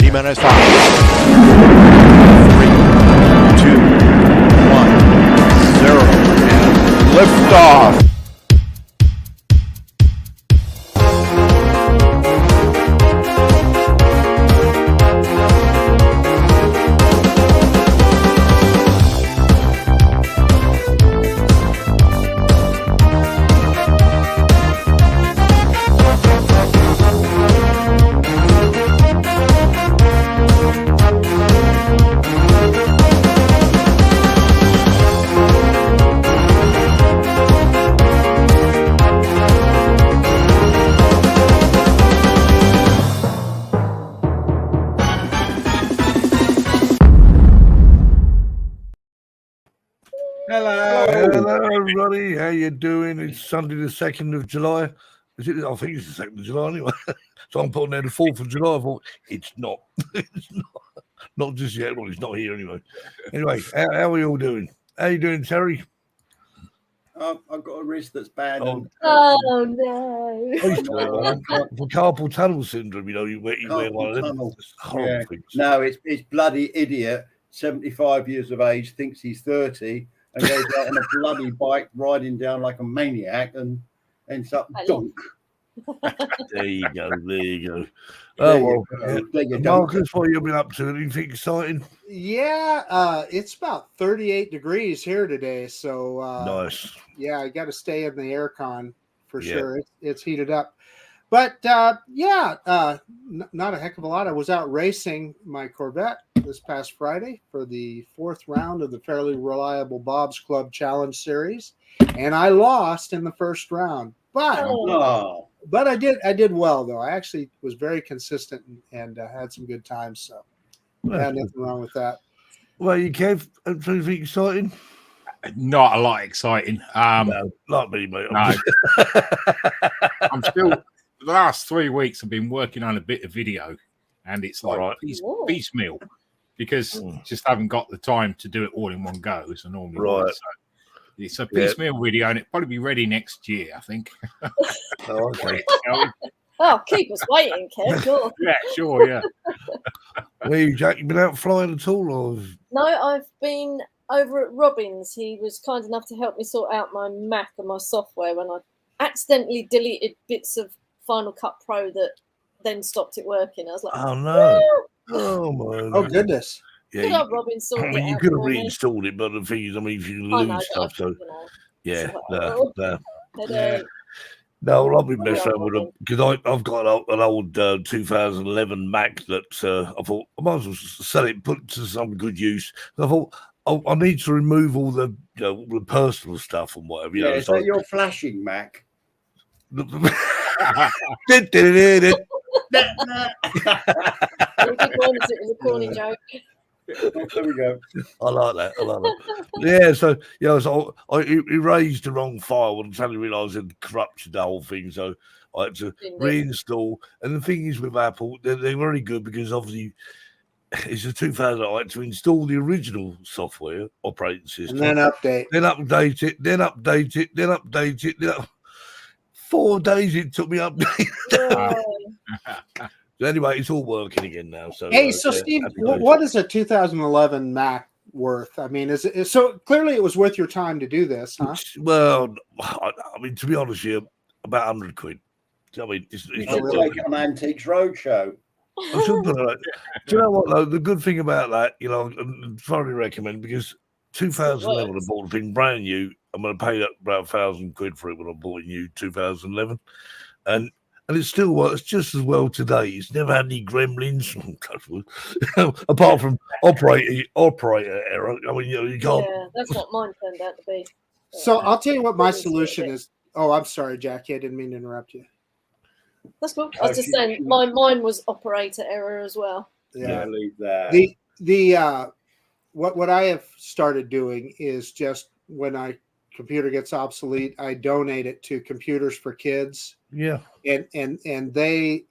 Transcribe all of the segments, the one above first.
T-minus 5, 3, 2, 1, 0, and liftoff. Hello, everybody. How you doing? It's Sunday, the 2nd of July. Is it? I think it's the 2nd of July anyway. So I'm putting there the 4th of July. I thought it's not. It's not just yet. Well, it's not here anyway. Anyway, how are we all doing? How you doing, Terry? I've got a wrist that's bad. Oh, no. I used to wear one for carpal tunnel syndrome. You know, you wear one of them. Tunnel. It's horrible Yeah. things. No, it's bloody idiot. 75 years of age, thinks he's 30, and goes out on a bloody bike riding down like a maniac and ends up donk. There you go. There you go. There Oh you well, go. There you go. Marcus, what have you been up to? Anything exciting? Yeah, it's about 38 degrees here today, so Nice. yeah, I got to stay in the aircon for Yeah. sure. It's heated up, but not a heck of a lot. I was out racing my Corvette this past Friday for the 4th round of the Fairly Reliable Bob's Club Challenge Series, and I lost in the first round. But I did well though. I actually was very consistent and had some good times. So yeah, nothing wrong with that. Well, you Kev, anything exciting? Not a lot exciting. No, not me, mate. No. I'm still. The last 3 weeks, I've been working on a bit of video, and it's like Right. piecemeal because just haven't got the time to do it all in one go as I normally would. Right. So it's a piecemeal video, and it'll probably be ready next year, I think. Oh, okay. Oh, keep us waiting, Kev. Sure. Yeah, sure, yeah. Where you, Jack? You been out flying at all, or? No, I've been over at Robin's. He was kind enough to help me sort out my Mac and my software when I accidentally deleted bits of Final Cut Pro that then stopped it working. I was like, Oh no! Oh my! Oh goodness! Yeah, good old Robin sorted I mean, it you out could have for me. reinstalled it, but the thing is, I mean, if you I lose know, stuff, so you know, yeah, so, no. headache. No, I'll be messing Yeah, around with them because I've got an old 2011 Mac that I thought I might as well sell it, put it to some good use. I thought I need to remove all the all the personal stuff and whatever. You know, Is that your flashing Mac? We did one as it was a corny joke. There we go. I like that. Yeah, so so I erased the wrong file and suddenly realised it corrupted the whole thing. So I had to reinstall. And the thing is with Apple, they're very good because obviously it's a 2000. I had to install the original software operating system, And then update. then update it, then update it, then update it. 4 days it took me update. So anyway, it's all working again now. So Hey, so Steve, what is a 2011 Mac worth? I mean, is it so clearly it was worth your time to do this, huh? Well, I mean, to be honest here, about 100 quid. I mean, it's Like on Antiques Roadshow. I should put it like, do you know what though? The good thing about that, I thoroughly recommend because 2011 I bought the thing brand new. I'm going to pay that about 1,000 quid for it when I bought it new 2011, and it still works just as well today. It's never had any gremlins, apart from operator error. I mean, you can't. Yeah, that's what mine turned out to be. So I'll tell you what my solution is. Oh, I'm sorry, Jackie. I didn't mean to interrupt you. That's cool. I was just saying, mine was operator error as well. Yeah, leave that. The what I have started doing is just when I computer gets obsolete, I donate it to Computers for Kids. Yeah, and they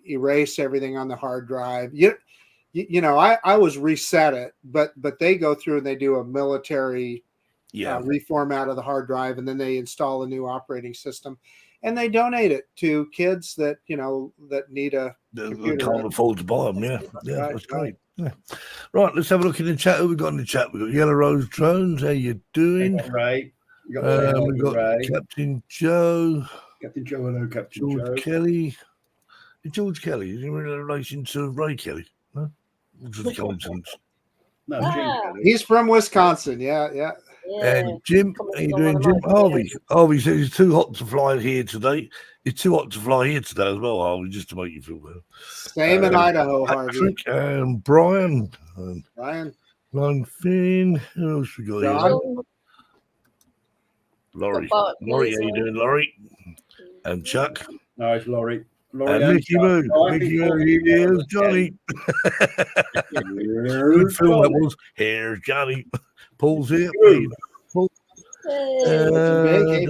erase everything on the hard drive. I was reset it, but they go through and they do a military reformat of the hard drive, and then they install a new operating system. and they donate it to kids that that need a They computer. can't afford to buy them. Yeah, Right, that's great. Yeah. Right, let's have a look in the chat. Who we got in the chat? We got Yellow Rose Drones. How you doing? Ray. You got to say hello We to got Ray. Captain Joe, Captain Joe, hello, Captain George Joe. Kelly. George Kelly is in relation to Ray Kelly? No, just a coincidence. No, Ah. Jim Kelly. He's from Wisconsin. Yeah. Yeah. And Jim, how you doing, Jim? Harvey says it's too hot to fly here today. It's too hot to fly here today as well, Harvey, just to make you feel better. Same in Idaho, Harvey. Patrick and Brian. Ryan. Finn. Who else we got here? John. Laurie. Got Bart Laurie, how you Mills, doing, Laurie? And Chuck. No, it's Laurie. And Mickey Moo. Mickey Moo, here's Johnny. Good film that was. Here's Johnny. Paul's here. Paul.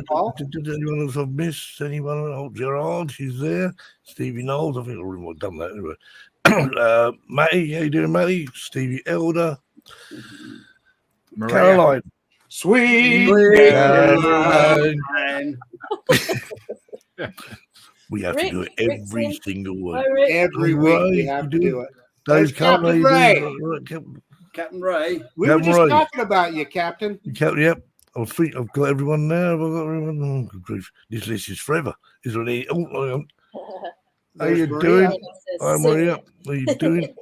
Paul? Anyone else I've missed? Anyone? Oh, Gerard, he's there. Stevie Knowles, I think I already done that anyway. Matty, how you doing, Matty? Stevie Elder. Maria. Caroline. Sweet. Caroline. We have to do it every single week. Every week we have to do it. Those Captain Ray. Captain Ray. We were just talking about you, Captain. Yep. I think I've got everyone now. I've got everyone. Oh, good grief. This list is forever. Is there any? Oh, how you doing? Hi, Maria. How you doing?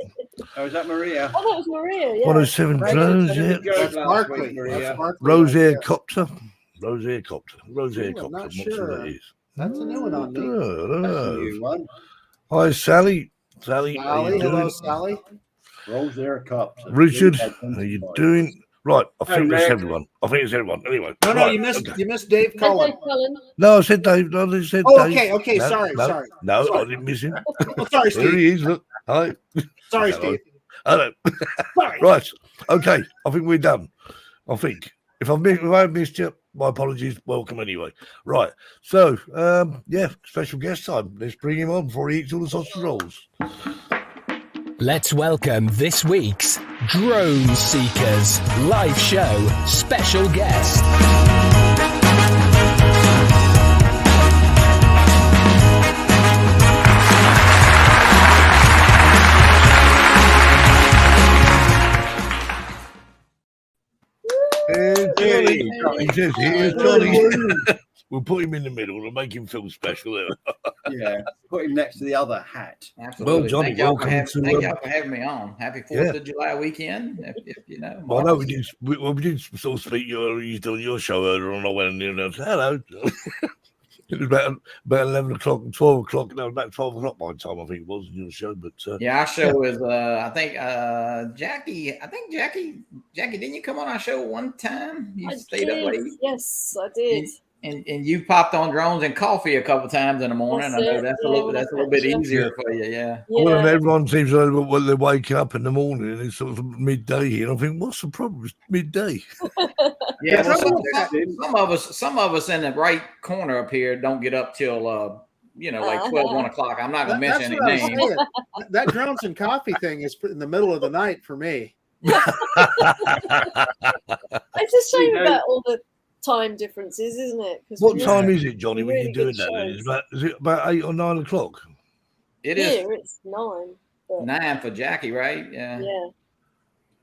Oh, is that Maria? Oh, that was Maria. Yeah. 107 drones. Yeah. That's Barkley. Rose Air Copter. Rose Air Copter. Rose Air I'm Copter. not I'm sure. that is. That's a new one on me. That's a new one. Hi, Sally. Sally, how you Hello, doing? Sally. Rolls there a cup. Richard, how you doing? Right, I think Rick. it's everyone. Anyway. No, right, you missed okay. you missed Dave Cullen. No, I said Dave. No, I said Oh, Dave. okay. No, Sorry. No, Sorry. I didn't miss him. Oh, sorry, There Steve. he is. Look. Hi. Sorry, Hello. Steve. Hello. Sorry. Right. Okay. I think we're done. I think. If I've missed you, my apologies. Welcome anyway. Right. So, special guest time. Let's bring him on before he eats all the sausage rolls. Let's welcome this week's Drone Seekers live show special guest. Johnny. He says, here's Johnny. We'll put him in the middle and make him feel special there. Yeah, put him next to the other hat. Absolutely. Well, Johnny, thank y'all, welcome to, thank y'all for having me on. Happy 4th of July weekend. If you know. Well, I know we did sort of speak. You did your show earlier on. I went and I said, hello. It was about 11 o'clock, 12 o'clock. No, about 12 o'clock by the time I think it was in your show. But yeah, our show is. I think Jackie. Didn't you come on our show one time? You stayed up late. Yes, I did. And you popped on drones and coffee a couple times in the morning. I know that's a little bit easier for you. Yeah. Well, everyone seems to know when they wake up in the morning and it's sort of midday here. And I think, what's the problem? It's midday. Yeah, well, some of us in the right corner up here don't get up till like 12, 1 o'clock. I'm not gonna mention any names. That drones and coffee thing is in the middle of the night for me. It's a shame about all the time differences, isn't it? What time is it, Johnny, when really you're doing that? Then? Is it about 8 or 9 o'clock? It is. Here it's 9. But 9 for Jackie, right? Yeah. Yeah.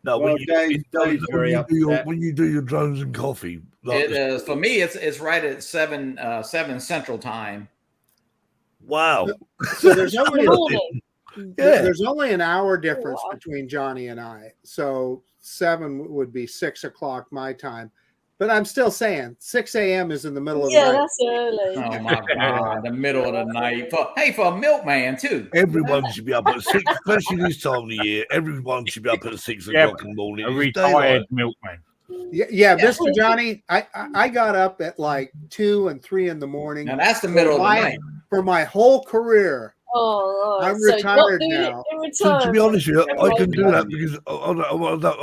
No, Well, when you do your drones and coffee, It is for me. It's right at 7 Central Time. Wow. So there's only there's only an hour difference between Johnny and I. So 7 would be 6 o'clock my time. But I'm still saying 6 a.m. is in the middle of the night. Yeah, that's early. Oh my God, the middle of the night. For a milkman too. Everyone should be up at 6, especially this time of the year. Everyone should be up at 6 o'clock in the morning. A retired milkman. Yeah, Mr. Johnny, I got up at like 2 and 3 in the morning. Now that's the middle of the night. For my whole career. Oh, I'm retired now. So to be honest with you, I can do that because I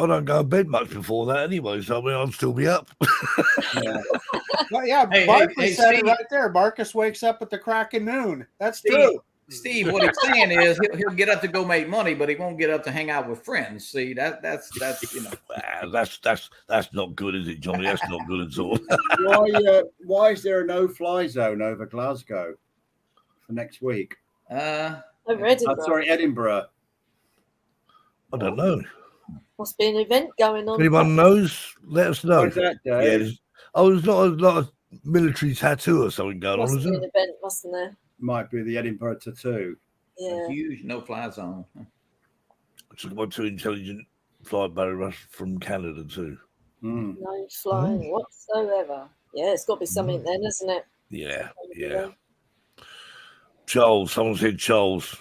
don't go to bed much before that anyway. So I mean, I'll still be up. Well, yeah, Hey, Barkus said Steve. it right there. Barkus wakes up at the crack of noon. That's true. Steve, what he's saying is he'll get up to go make money, but he won't get up to hang out with friends. See, that's That's not good, is it, Johnny? That's not good at all. Why is there a no-fly zone over Glasgow for next week? Over Edinburgh. Sorry, Edinburgh. I don't know. Must be an event going on. If anyone knows, let us know. What's that, Dave? Yeah, there's not a lot of military tattoo or something going Must on, is be an there? event, mustn't there? Might be the Edinburgh tattoo. Yeah. a huge no-fly zone. It's got 2 intelligent flight barriers from Canada too. Mm. No flying whatsoever. Yeah, it's got to be something then, isn't it? Yeah. Charles, someone said Charles.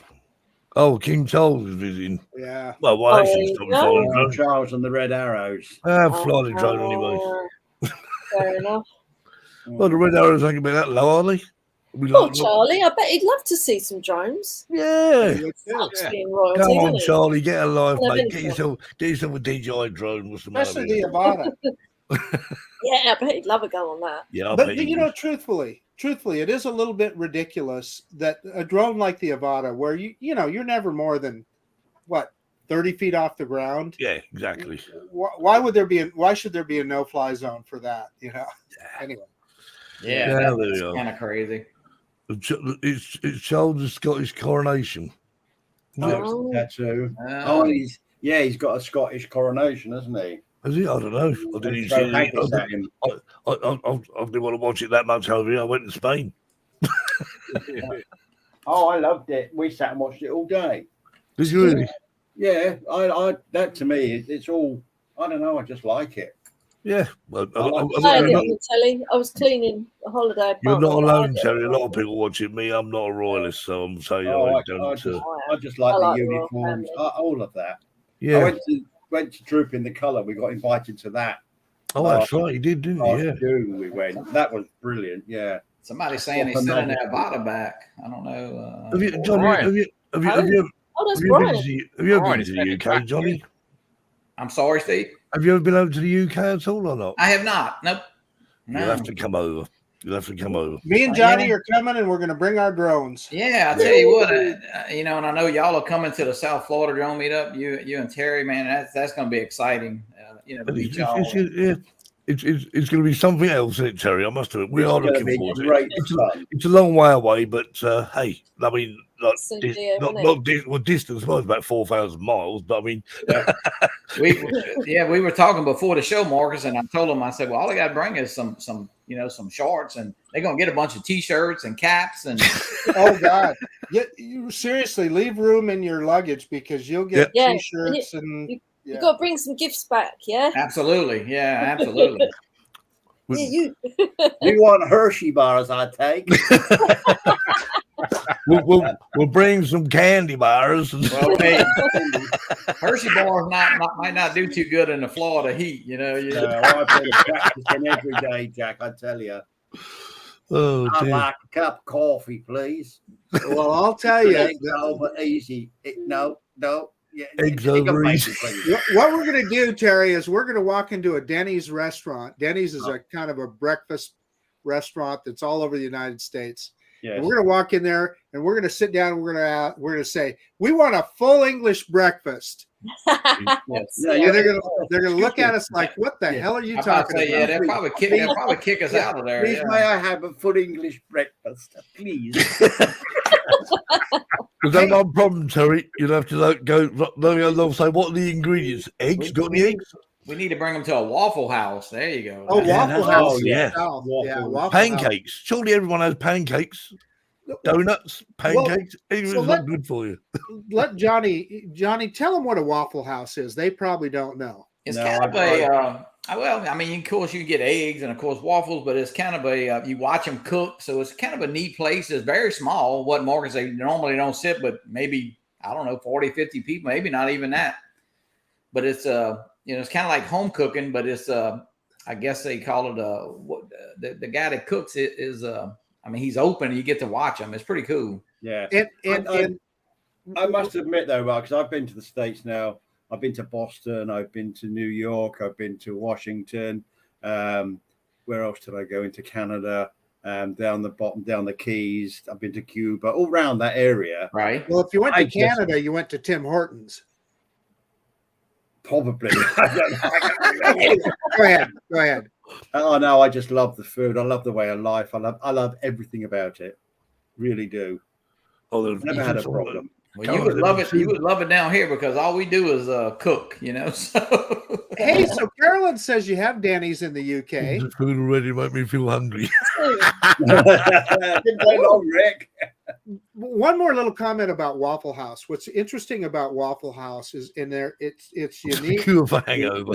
Oh, King Charles is visiting. Yeah. Well, why they should stop there you flying go. drone. Charles and the Red Arrows. Fly the drone anyway. Fair enough. Well, the Red Arrows ain't about that low, are they? Oh, Charlie, I bet he'd love to see some drones. Yeah. Sucks being royalty, Come on, doesn't it? Charlie, get a life, Well, mate. eventually. Get yourself a DJI drone. What's the matter? Especially the Avata. Yeah, I bet he'd love a go on that. Yeah, I But bet you you know, would. truthfully, it is a little bit ridiculous that a drone like the Avata, where you're never more than 30 feet off the ground. Yeah, exactly. Why should there be a no-fly zone for that? Anyway. Yeah, there we that's go. kind of crazy. It's Charles' Scottish coronation. Oh. Tattoo. Uh, He's got a Scottish coronation, hasn't he? Is he? I don't know. I didn't even see Throw it. haggis at him. I didn't want to watch it that much over here. I went to Spain. Oh, I loved it. We sat and watched it all day. Did you really? Yeah, I that to me, it's all. I don't know. I just like it. Yeah. Well, I like I had it you're on the telly. I was cleaning a holiday. not apartment. alone, Terry. A lot of people watching me. I'm not a royalist, so I'm saying I don't. I just like I the like the royal uniforms, family. all of that. I yeah. went to Droop in the Colour. We got invited to that. Oh, that's right. You did, didn't you? Last Yeah. June we went. That was brilliant. Yeah. somebody's saying he's sending that Avata back. I don't know. Have you, Johnny? Brian. Have you Oh, that's ever Brian. Brian been is to the sending UK, back Johnny? I'm sorry, Steve. Have you ever been over to the UK at all or not? I have not. Nope. You'll have to come over. You'll have to come over. Me and Johnny are coming, and we're going to bring our drones. Yeah, I tell you what, and I know y'all are coming to the South Florida drone meetup. You and Terry, man, that's going to be exciting. To meet y'all. It's going to be something else, isn't it, Terry? I must admit, we It's are gonna looking be forward to great it. fun. It's a long way away, but hey, I mean, like, Soon, yeah, won't it? distance was about 4,000 miles, but I mean, we were talking before the show, Marcus, and I told him, I said, well, all I got to bring is some shorts, and they're gonna get a bunch of T-shirts and caps and. Oh God! You seriously leave room in your luggage because you'll get Yeah. T-shirts and. You got to bring some gifts back, yeah? Absolutely, yeah, absolutely. Yeah, you. You want Hershey bars? I take. we'll bring some candy bars. Well, hey, Hershey bars might not do too good in the Florida heat, I've been practicing every day, Jack. I tell you. Oh, I'd dear. like a cup of coffee, please. Well, I'll tell you. Eggs over easy. No. Yeah, Eggs take a over bite, easy. please. What we're going to do, Terry, is we're going to walk into a Denny's restaurant. Denny's is a kind of a breakfast restaurant that's all over the United States. Yes. And we're going to walk in there and we're going to sit down. And we're going to say, we want a full English breakfast. Yes. Yeah, they're going to look at us like, what the hell are you I'm about to talking say, about? yeah, they'll probably kick us out of there. Please, Yeah. may I have a full English breakfast, please? There's no one problem, Terry. You'll have to go along. Say, what are the ingredients? Eggs? Got any eggs? We need to bring them to a Waffle House. There you go. Oh, Yeah, Waffle that's- House. oh, yeah. South. Yeah, Waffle. Waffle House. Pancakes. Surely everyone has pancakes. Donuts, pancakes. It's not good for you. Let Johnny, tell them what a Waffle House is. They probably don't know. It's No, kind of of course you get eggs and of course waffles, but it's kind of you watch them cook. So it's kind of a neat place. It's very small. What Morgan say normally don't sit, but maybe, I don't know, 40, 50 people, maybe not even that. But it's, it's kind of like home cooking, but it's, I guess they call it, the guy that cooks it is, he's open and you get to watch him. It's pretty cool. Yeah. And I must admit, though, Mark, because I've been to the States now. I've been to Boston. I've been to New York. I've been to Washington. Where else did I go? Into Canada. down the bottom, down the Keys. I've been to Cuba, all around that area. Right. Well, if you went I to just- Canada, you went to Tim Hortons. Probably. I don't know. Go ahead. Go ahead. Oh no, I just love the food. I love the way of life. I love everything about it. Really do. Oh, Never had a problem. Well, you would love it. You would love it down here because all we do is cook, you know. So Hey, so Carolyn says you have Danny's in the UK. The food already make me feel hungry. Didn't take long, Rick. One more little comment about Waffle House. What's interesting about Waffle House is in there, it's unique. Cure for hangover.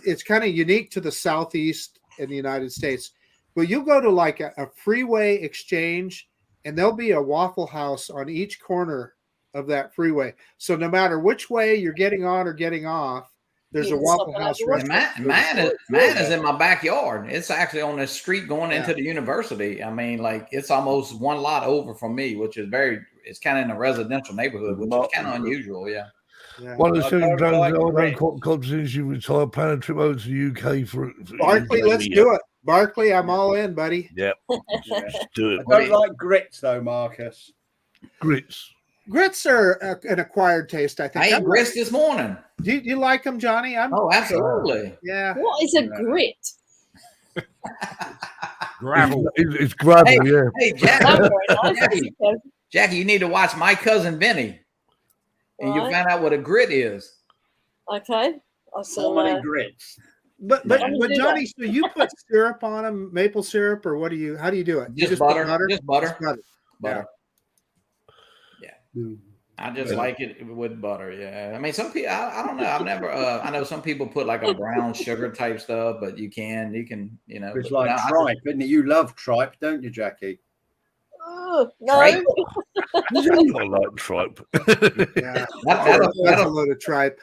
It's kind of unique to the Southeast in the United States. But you'll go to like a freeway exchange, and there'll be a Waffle House on each corner of that freeway. So no matter which way you're getting on or getting off, there's You a can Waffle stop at House the restaurant. mine is in my backyard. It's actually on the street going into the university. I mean, like it's almost one lot over from me, which is it's kind of in a residential neighborhood, which is kind of unusual. Yeah. Yeah. One of the I things don't like Jones Rick. since you retired, plan a trip over to the UK for Barkley, let's do it. Barkley, I'm all in, buddy. Yep. Just do it. I don't like grits though, Marcus. Grits. Grits are an acquired taste, I think. I ate grits this morning. Do you like them, Johnny? Oh, absolutely. Yeah. What is a grit? Gravel. It's gravel, yeah. Hey, Jackie, Jackie, you need to watch My Cousin Vinny, and you'll Right. find out what a grit is. Okay. I So saw many grits. But How do you do Johnny, so you put syrup on them, maple syrup, or how do you do it? You Just put butter. Just butter. Just butter. Butter. I just like it with butter. Yeah. I mean, some people, I don't know. I've never, I know some people put like a brown sugar type stuff, but you can, you know. It's but like no, I tripe, isn't it? You love tripe, don't you, Jackie? Oh, no. Tripe? Does anyone like tripe? Yeah. That'll, That's a load of tripe.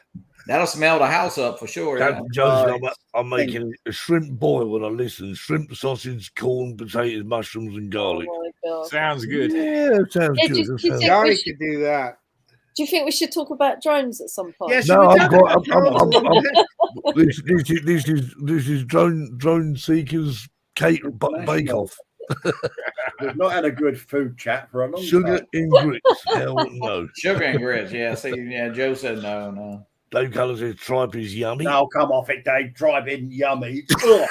that'll smell the house up for sure. Yeah. Jones, I'm making a shrimp boil when I listen. Shrimp, sausage, corn, potatoes, mushrooms, and Oh garlic. my God. Sounds good. Yeah, that sounds Yeah, good. do That you sounds- think Johnny we should- could do that. Do you think we should talk about drones at some point? Yeah, should No, we I'm talk quite- about drones a little bit? This is drone seekers cake bake off. We've not had a good food chat for a long Sugar time. in grits. Hell no. Sugar and grits. Yeah. See, yeah, Joe said no. Dave Colour says tripe is yummy. Now come off it, Dave. Tripe in yummy. Ugh.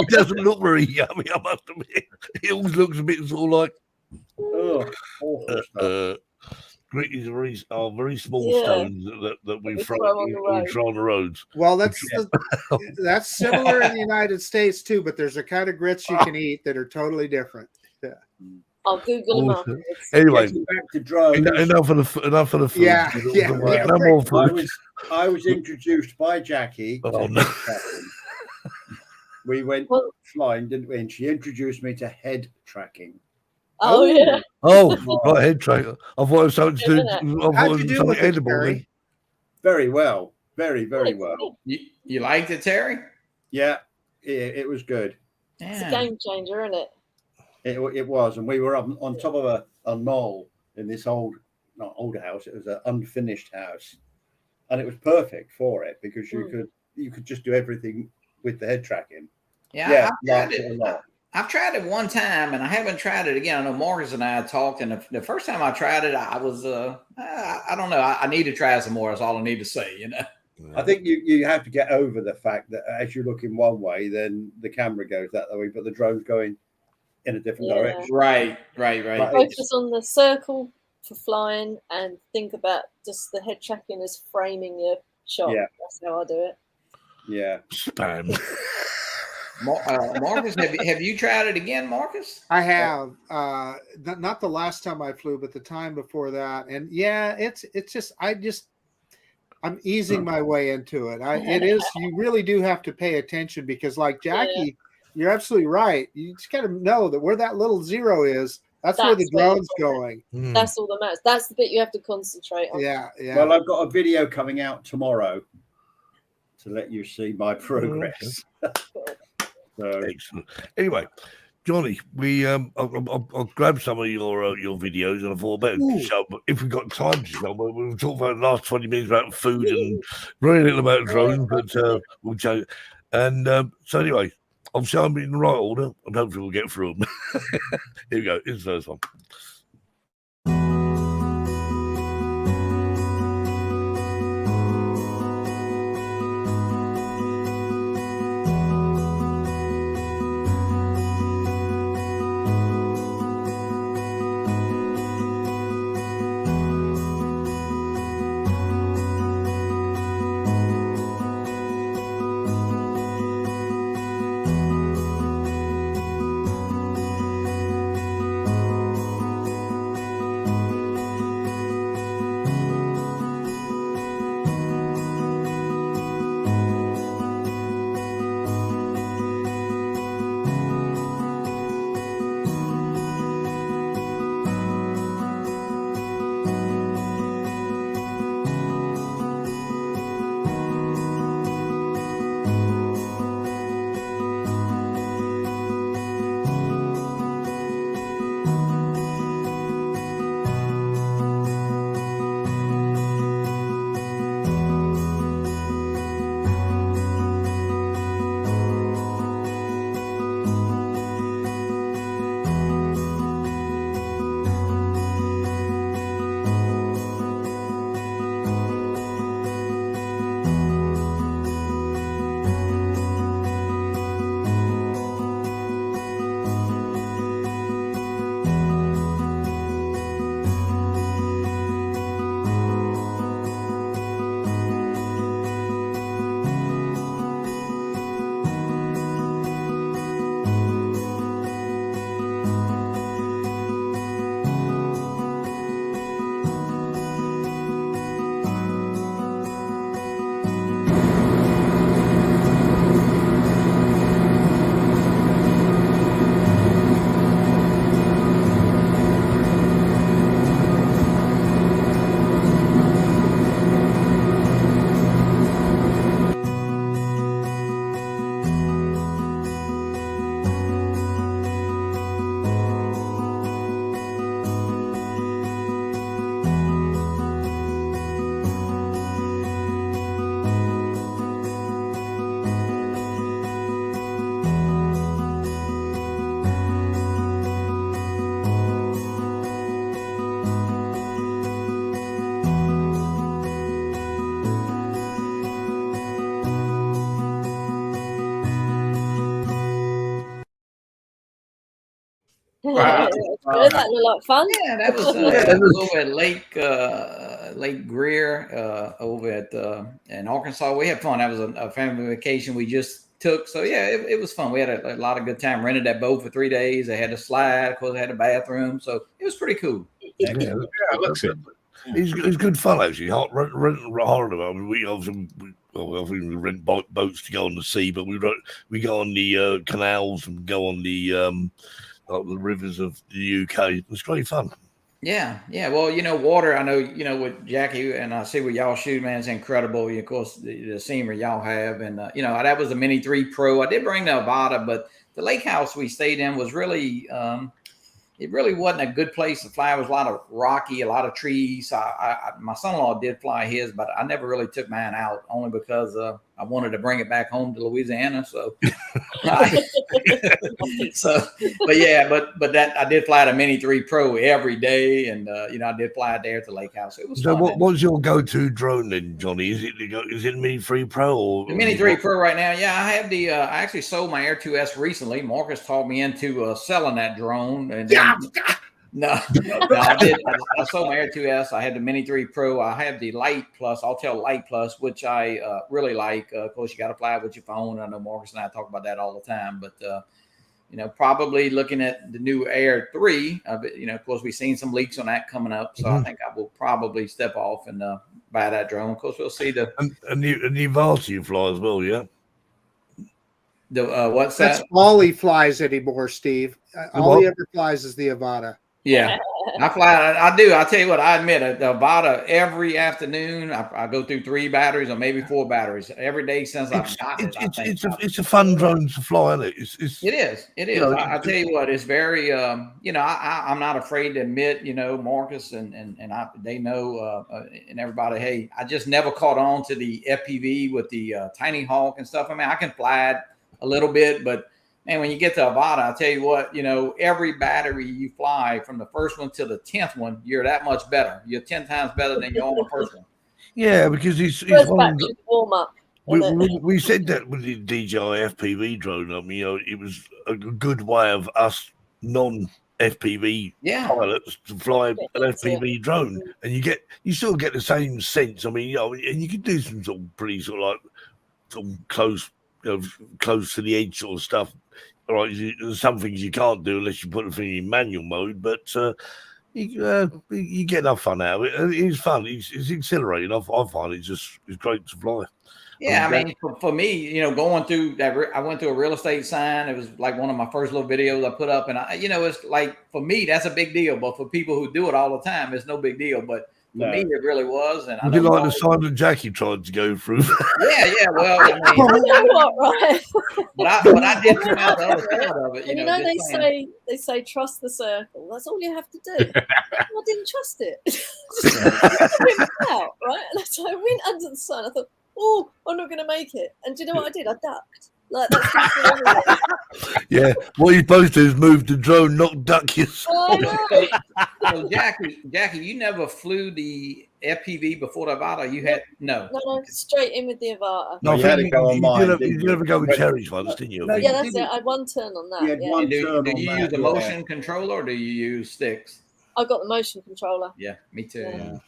It doesn't look very yummy, I must admit. It always looks a bit sort of like Ugh. Awful stuff. grit is very small Yeah. stones that we we throw throw on the road. on the roads. Well, that's similar in the United States too, but there's a kind of grits you can eat that are totally different. I'll Google them Awesome. afterwards. Anyway, Getting back to drones. enough of the food. Yeah, yeah. No more food. I was introduced by Jackie. Oh, to no. head tracking. We went Well- flying, didn't we? And she introduced me to head tracking. Oh, yeah. Oh, right, head tracker. I thought it was something to do. I thought How'd it was you do something with it, edible. Terry? Very well. Very, very well. You liked it, Terry? Yeah, it was good. It's a Yeah. game changer, isn't it? It was. And we were up on top of a knoll in this not old house. It was an unfinished house. And it was perfect for it because you could just do everything with the head tracking. Yeah, liked it a lot. I've tried it one time and I haven't tried it again. I know Marcus and I talked, and the first time I tried it, I was, I don't know. I need to try some more. That's all I need to say, you know? I think you have to get over the fact that as you look in one way, then the camera goes that way, but the drone's going in a different Yeah. direction. Right. Right. Focus on the circle for flying and think about just the head tracking as framing your shot. Yeah. That's how I do it. Yeah. Spam. Marcus, have you tried it again, Marcus? I have not the last time I flew, but the time before that, and yeah, it's just I'm easing my way into it. It is, you really do have to pay attention because, like Jackie, you're absolutely right. You just got to know that where that little zero is, that's where the That's where drone's going. That's all that matters. That's the bit you have to concentrate on. Yeah. Well, I've got a video coming out tomorrow to let you see my progress. So, Excellent. Anyway, Johnny, I'll grab some of your videos, and I thought about show, but if we've got time to show, we'll talk about the last 20 minutes about food and very little about drones, but we'll show. And so anyway, I'll show them in the right order, and hopefully we'll get through them. Here we go. Here's the first one. Wow. That looked like fun. Yeah, that was over at Lake Greer over at in Arkansas. We had fun. That was a family vacation we just took. So yeah, it was fun. We had a lot of good time. Rented that boat for 3 days. They had a slide. Of course, they had a bathroom. So it was pretty cool. Yeah, looks it. It's good fun actually. Horrible. I mean, we obviously rent boats to go on the sea, but we go on the canals and go on the rivers of the UK. It was great fun. Yeah. Well, water. I know, with Jackie, and I see what y'all shoot, man, it's incredible. Of course, the scenery y'all have, and that was the Mini 3 Pro. I did bring the Avata, but the lake house we stayed in was really. It really wasn't a good place to fly. It was a lot of rocky, a lot of trees. My son-in-law did fly his, but I never really took mine out, only because I wanted to bring it back home to Louisiana. So, but that I did fly the Mini 3 Pro every day, and I did fly it there at the lake house. It was so. fun. What's your go-to drone then, Johnny? Is it Mini 3 Pro or the Mini 3 Pro right now? Yeah, I have the. I actually sold my Air 2S recently. Marcus talked me into selling that drone, and then, no, I did. I sold my Air 2S. I had the Mini 3 Pro. I have the Light Plus, Altel Light Plus, which I really like. Of course, you got to fly it with your phone. I know Marcus and I talk about that all the time. But probably looking at the new Air 3. Of course, we've seen some leaks on that coming up, so I think I will probably step off and buy that drone. Of course, we'll see the Avata you fly as well, yeah. What's that? That's all he flies anymore, Steve. All he ever flies is the Avata. Yeah, I fly. I do. I tell you what, I admit the Avata every afternoon. I go through 3 batteries or maybe 4 batteries every day since I've got it. It's a fun drone to fly, isn't it? It is. It is. I tell you what, it's very. I'm not afraid to admit. Marcus and they know and everybody. Hey, I just never caught on to the FPV with the Tiny Hawk and stuff. I mean, I can fly it a little bit, but And when you get to Avata, I'll tell you what, every battery you fly from the first one to the 10th one, you're that much better. You're 10 times better than you're on the first one. Yeah, because it's First one of battery the, warm up. we said that with the DJI FPV drone. I mean, it was a good way of us non-FPV pilots to fly an FPV drone, and you still get the same sense. I mean, and you can do some sort of pretty sort of close, close to the edge sort of stuff. All right, there's some things you can't do unless you put the thing in manual mode, but you get enough fun out of it. And it's fun. It's exhilarating. I find it's great to fly. Yeah, I mean, for me, going through that, I went through a real estate sign. It was like one of my first little videos I put up, and it's like, for me, that's a big deal. But for people who do it all the time, it's no big deal. But for me, it really was. And I did like the sign that Jackie tried to go through. Yeah. Well, I mean, you know what, right? but I did come out the other side of it. They say trust the circle. That's all you have to do. I didn't trust it. I went out, right? And so I went under the sun. I thought, oh, I'm not going to make it. And do you know what I did? I ducked. Like that's yeah, what you're supposed to do is move the drone, not duck yourself. So Jackie, you never flew the FPV before the Avata? You had no, straight in with the Avata. No, you had to go on mine. You never go with Terry's ones, didn't you? Yeah, that's it. I had one turn on that. Do you use the motion controller or do you use sticks? I got the motion controller. Yeah, me too.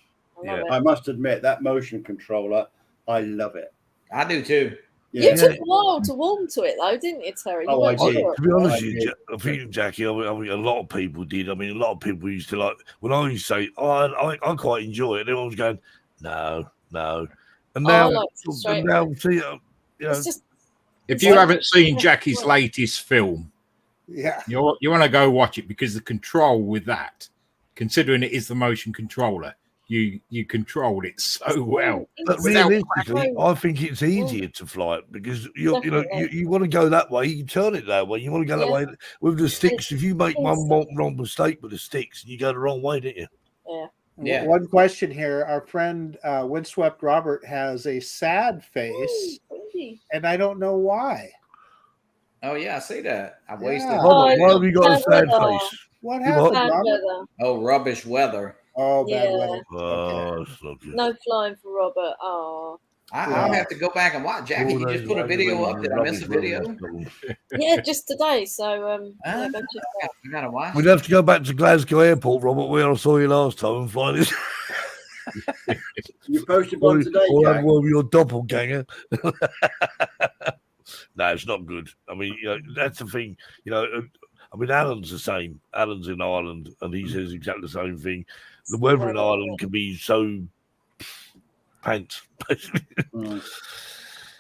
Yeah. I must admit that motion controller, I love it. I do too. You took a while to warm to it, though, didn't you, Terry? I did. To be honest with you, I think, Jackie, I mean, a lot of people did. I mean, a lot of people used to like, when I used to say, I quite enjoy it, everyone was going, no. And now, see, if you haven't seen Jackie's latest film, you want to go watch it, because the control with that, considering it is the motion controller, you controlled it so well. But realistically, I think it's easier to fly it, because you want to go that way, you can turn it that way. You want to go that way with the sticks. If you make one wrong mistake with the sticks, you go the wrong way, don't you? Yeah. One question here. Our friend Windswept Robert has a sad face, and I don't know why. Oh yeah, I see that. I wasted. Why have you got a sad face? What happened, Robert? Oh, rubbish weather. Oh, bad weather. No flying for Robert. Oh. I'll have to go back and watch. Jackie, you just put a video up. Did I miss a video? Yeah, just today. So I gotta watch. We'd have to go back to Glasgow Airport, Robert, where I saw you last time, and fly this. You posted one today, Jack. Or your doppelganger. No, it's not good. I mean, that's the thing. I mean, Alan's the same. Alan's in Ireland, and he says exactly the same thing. The weather in Ireland can be so pants.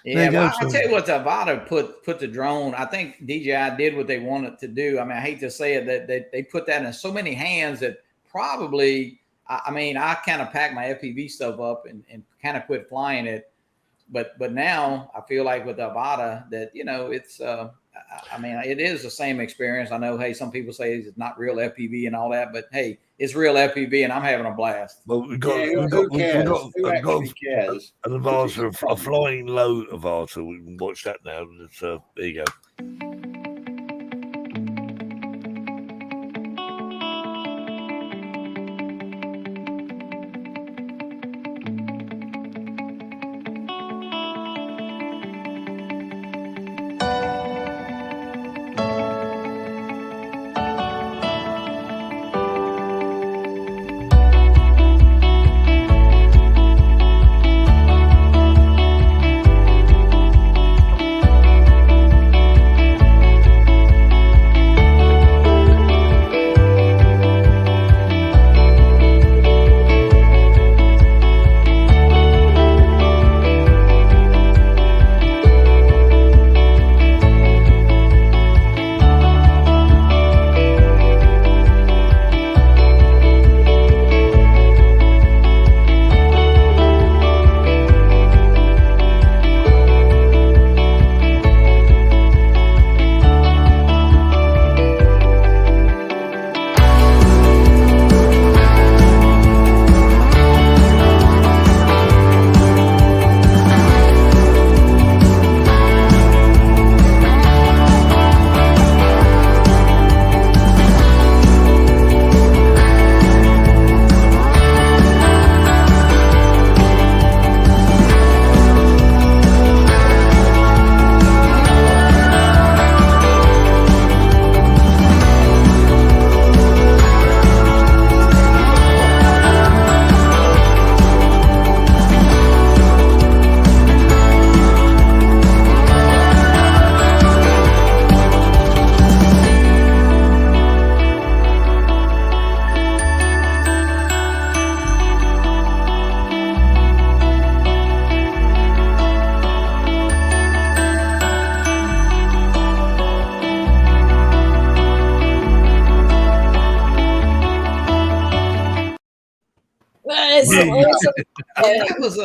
Yeah, well, I tell you what, the Avata put the drone. I think DJI did what they wanted to do. I mean, I hate to say it, that they put that in so many hands that probably. I mean, I kind of packed my FPV stuff up and kind of quit flying it. But now I feel like with the Avata that, it's, I mean, it is the same experience. I know, hey, some people say it's not real FPV and all that, but hey, it's real FPV and I'm having a blast. Well, we've got an Avata, a flying low Avata. We can watch that now. There you go. Yeah, some awesome. That was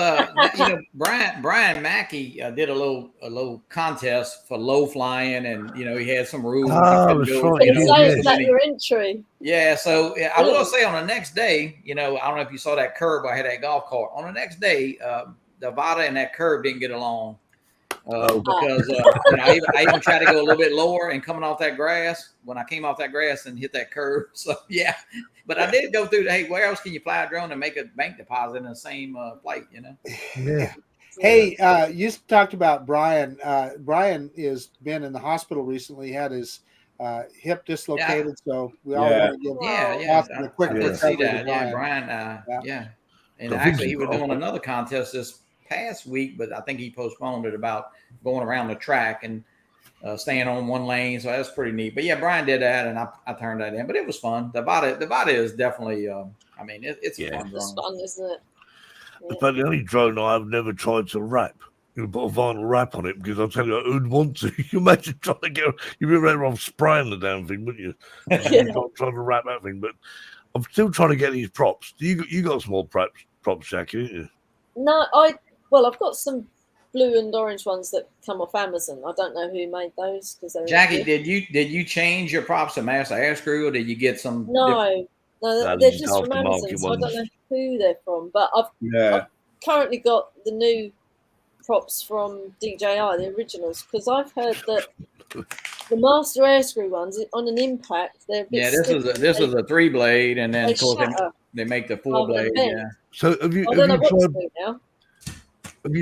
Brian Mackey did a little contest for low flying, and he had some rules. Oh, that's right. Can Yeah, say yes. it's that your entry. Yeah, so I will say on the next day, I don't know if you saw that curve. I had that golf cart. On the next day, the Vada and that curve didn't get along because I even tried to go a little bit lower and coming off that grass. When I came off that grass and hit that curve, so yeah. But I did go through. Hey, where else can you fly a drone and make a bank deposit in the same flight? Yeah. Hey, you talked about Brian. Brian has been in the hospital recently. He had his hip dislocated, so we all want to give a quick I did see recovery that. to Brian. Brian. And actually, he was doing another contest this past week, but I think he postponed it about going around the track and staying on one lane. So that's pretty neat. But yeah, Brian did that, and I turned that in. But it was fun. The Vada is definitely. It's a fun drone. It's fun, isn't it? It's about the only drone I've never tried to wrap. Put a vinyl wrap on it because I'll tell you, who'd want to? You imagine trying to get, you'd be better off spraying the damn thing, wouldn't you? Trying to wrap that thing. But I'm still trying to get these props. You got some more props, Jackie, didn't you? No, I've got some blue and orange ones that come off Amazon. I don't know who made those because they're Jackie. Did you change your props to Master Air Screw, or did you get some? No, they're just from Amazon, so I don't know who they're from. But I've currently got the new props from DJI, the originals, because I've heard that the Master Air Screw ones on an impact they're a bit this is a 3-blade, and then of course they make the 4-blade. Yeah. So have you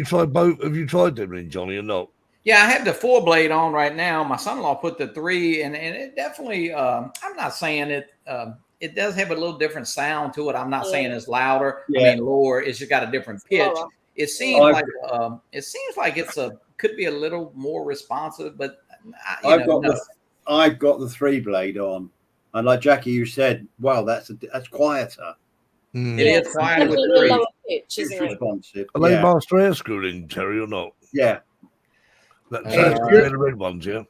tried both? Have you tried them then, Johnny, or not? Yeah, I have the 4-blade on right now. My son-in-law put the 3, and it definitely. I'm not saying it. It does have a little different sound to it. I'm not saying it's louder. I mean lower. It's just got a different pitch. It seems like it's could be a little more responsive, but I've got the 3-blade on, and like Jackie, you said, wow, that's quieter. It is quieter with the 3. Lower pitch, isn't it? Responsive. Are they Master Air Screw in, Terry, or not? Yeah. The red ones, yeah.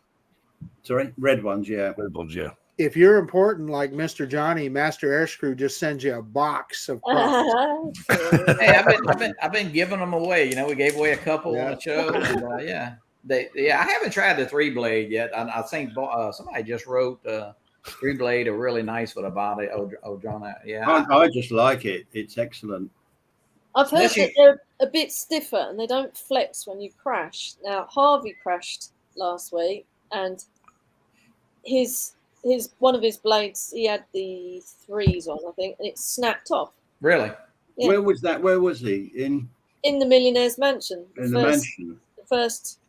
Sorry, red ones, yeah. Red ones, yeah. If you're important like Mr. Johnny, Master Air Screw just sends you a box of props. Hey, I've been giving them away. We gave away a couple on the show. And, I haven't tried the 3-blade yet. I think somebody just wrote 3-blade are really with a body. John, yeah. I just like it. It's excellent. I've heard that they're a bit stiffer and they don't flex when you crash. Now Harvey crashed last week, and his one of his blades, he had the 3s on, I think, and it snapped off. Really? Yeah. Where was that? Where was he? In the Millionaire's Mansion. mansion. The first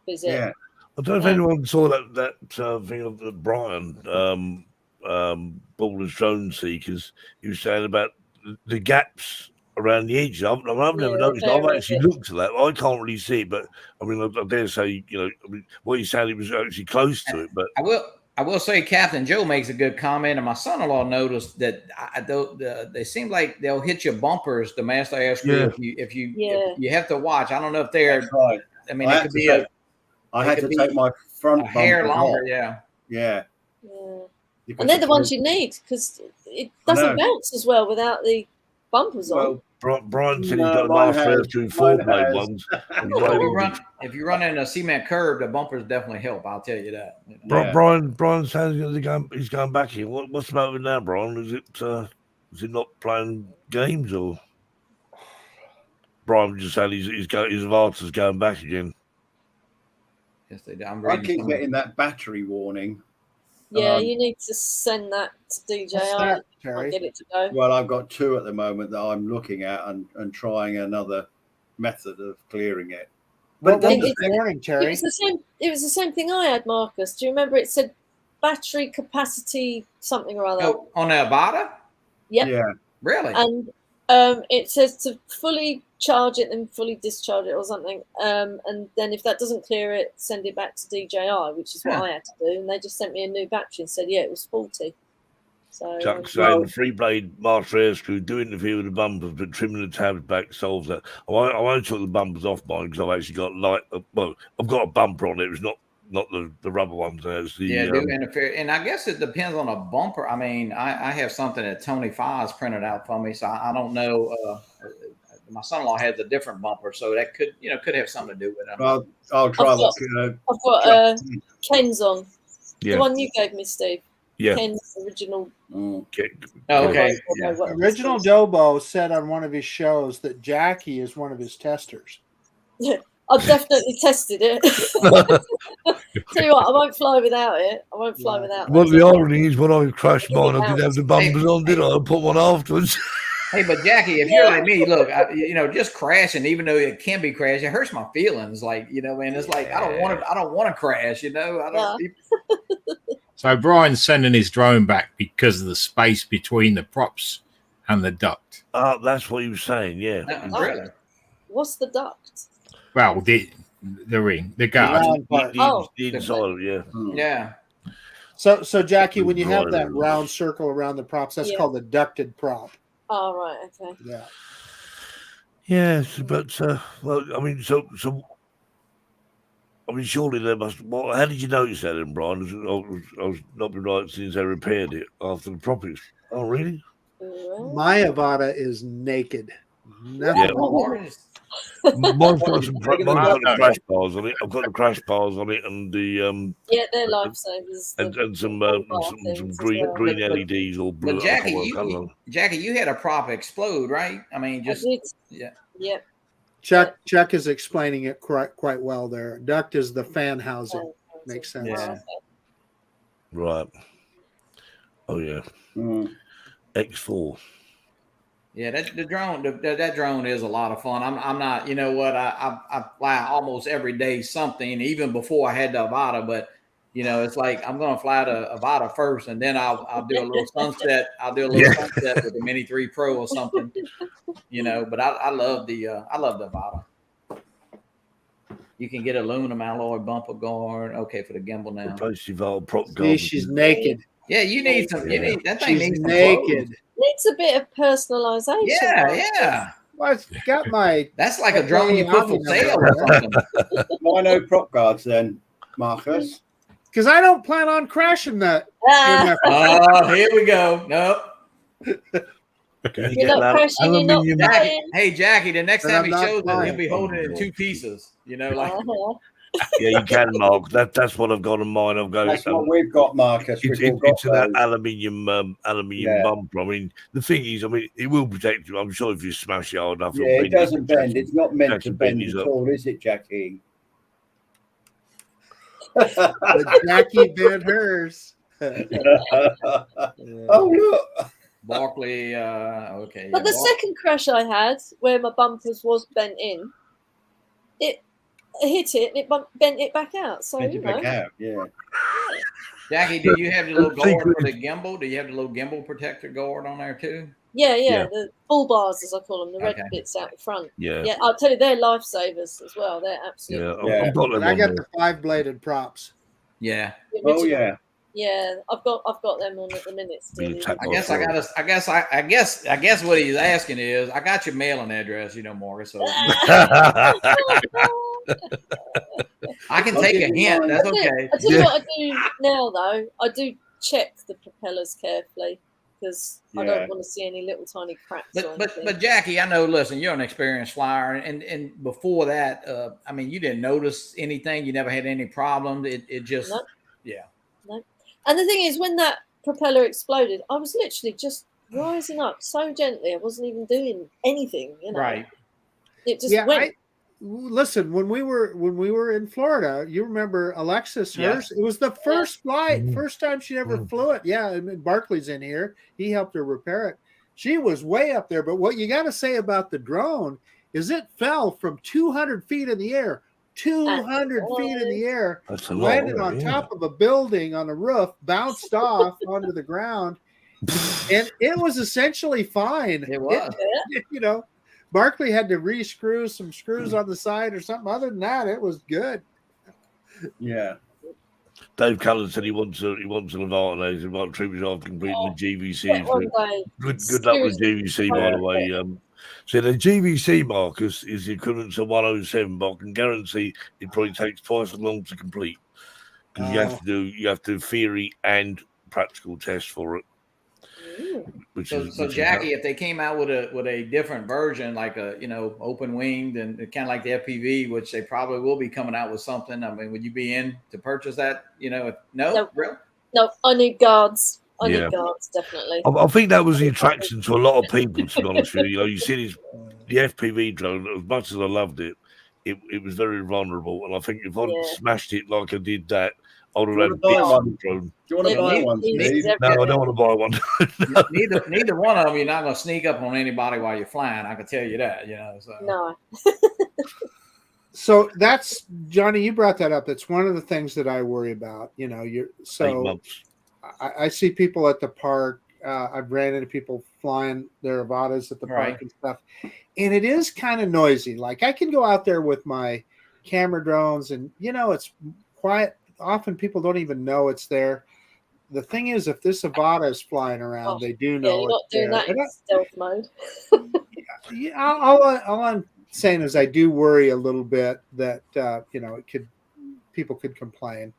visit. Yeah. I don't know if anyone saw that thing of the Brian Ballers Drone Seekers. He was saying about the gaps around the edges. I've never noticed. I've actually looked at that. I can't really see it, but I mean, I dare say, what he said, he was actually close to it. But I will say Captain Joe makes a good comment, and my son-in-law noticed that they seem like they'll hit your bumpers, the Master Air Screw, if you have to watch. I don't know if they're right. I mean, it could be I had to take my front hair longer. off. Yeah. And they're the ones you need because it doesn't bounce as well without the bumpers on. Brian said he's got a Master Air Screw 4-blade ones. If you run in a cement curve, the bumpers definitely help. I'll tell you that. Brian says he's going back here. What's the matter with now, Brian? Is it not playing games, or Brian just said his Vata's going back again? Yes, they do. I keep getting that battery warning. Yeah, you need to send that to DJI and get it to go. Well, I've got 2 at the moment that I'm looking at and trying another method of clearing it. But morning, Terry. It was the same thing I had, Marcus. Do you remember it said battery capacity something or other? Oh, on a Vata? Yep. Yeah. Really? And it says to fully charge it and fully discharge it or something. And then if that doesn't clear it, send it back to DJI, which is what I had to do. And they just sent me a new battery and said, it was faulty. So Chuck's saying the 3-blade Master Air Screw do interfere with the bumpers, but trimming the tabs back solves that. I won't took the bumpers off mine because I've actually got I've got a bumper on it. It's not not the rubber ones. It's the do interfere, and I guess it depends on a bumper. I mean, I have something that Tony Fives printed out for me, so I don't know. My son-in-law has a different bumper, so that could have something to do with it. I'll try I've got Ken's on. Yeah. The one you gave me, Steve. Yeah. Ken's original. Okay. Yeah. Original Dobo said on one of his shows that Jackie is one of his testers. I've definitely tested it. Tell you what, I won't fly without it. Well, the irony is when I crashed mine, I didn't have the bumpers on, did I? I put one afterwards. Hey, but Jackie, if you're like me, look, just crashing, even though it can be crash, it hurts my feelings. Like, man, it's like I don't want to crash. I don't. So Brian's sending his drone back because of the space between the props and the duct. That's what he was saying. Yeah. Really? What's the duct? Well, the ring, the guard. The inside, yeah. Yeah. So Jackie, when you have that round circle around the props, that's called the ducted prop. Oh, right. Okay. Yeah. Yes, but well, I mean, surely there must. Well, how did you notice that, then, Brian? I was not been right since they repaired it after the properties. Oh, really? My Avata is naked. Nothing. Yeah. Mine's got the crash bars on it. I've got the crash bars on it, and the they're lifesavers. And some green LEDs all blue. But Jackie, you had a prop explode, right? I mean, just yeah. Yep. Chuck is explaining it quite well there. Duct is the fan housing. Makes sense. Yeah. Right. Oh yeah. X4. Yeah, that drone is a lot of fun. I'm not, I fly almost every day something, even before I had the Avata, but it's like I'm gonna fly the Avata first, and then I'll do a little sunset. I'll do a little sunset with the Mini 3 Pro or something, But I love the Avata. You can get aluminum alloy bumper guard. Okay, for the gimbal now. Prop guard. She's naked. Yeah, you need some. You need that thing. She's naked. Needs a bit of personalization. Yeah. Well, it's got my. That's like a drone you put for sale or something. Why no prop guards then, Marcus? Because I don't plan on crashing that. Here we go. Nope. You're not crashing. You're not Jackie, hey, Jackie, the next time he shows it, he'll be holding it in two pieces. Yeah, you can, Mark. That's what I've got in mind. That's what we've got, Marcus. It's that aluminium bumper. I mean, the thing is, it will protect you. I'm sure if you smash it hard enough, it doesn't bend. It's not meant to bend at all, is it, Jackie? But Jackie bent hers. Oh look, Barkley. Okay. But the second crash I had, where my bumpers was bent in, it hit it and it bent it back out. So back out, yeah. Jackie, do you have the little guard for the gimbal? Do you have the little gimbal protector guard on there too? Yeah. The bull bars, as I call them, the red bits out the front. Yeah. I'll tell you, they're lifesavers as well. They're absolutely. Yeah. I got the 5-bladed props. Yeah. Oh yeah. Yeah, I've got them on at the minute still. I guess what he's asking is, I got your mailing address, Morris. So I can take a hint. That's okay. I tell you what I do now, though. I do check the propellers carefully because I don't want to see any little tiny cracks. But Jackie, I know. Listen, you're an experienced flyer, and before that, you didn't notice anything. You never had any problems. It just, No. And the thing is, when that propeller exploded, I was literally just rising up so gently. I wasn't even doing anything. Right. It just went. Listen, when we were in Florida, you remember Alexis, hers? It was the first flight, first time she ever flew it. Yeah, and Barkley's in here. He helped her repair it. She was way up there. But what you got to say about the drone is it fell from 200 feet in the air. 200 feet in the air, landed on top of a building on a roof, bounced off onto the ground, and it was essentially fine. It was. Barkley had to re-screw some screws on the side or something. Other than that, it was good. Yeah. Dave Cullen said he wants an Avata. He might trip his off completing the GVC. Good luck with GVC, by the way. So the GVC, Marcus, is the equivalent to 107, but I can guarantee it probably takes twice as long to complete. because you have to do theory and practical tests for it. Which So, is Jackie, if they came out with a different version, like a open winged and kind of like the FPV, which they probably will be coming out with something. I mean, would you be in to purchase that? No, really? No, I need guards. I need guards, definitely. I think that was the attraction to a lot of people, to be honest with you. You see the FPV drone, as much as I loved it, it was very vulnerable. And I think if I'd smashed it like I did that, I would have had a drone. Do you want to buy one, Steve? No, I don't want to buy one. Neither one of them. You're not going to sneak up on anybody while you're flying. I can tell you that. So. No. So that's, Johnny, you brought that up. It's one of the things that I worry about. I see people at the park. I've ran into people flying their Avatas at the park and stuff. And it is kind of noisy. Like, I can go out there with my camera drones and, it's quiet. Often people don't even know it's there. The thing is, if this Avata is flying around, they do know you're not doing that in stealth mode. All I'm saying is I do worry a little bit that, people could complain.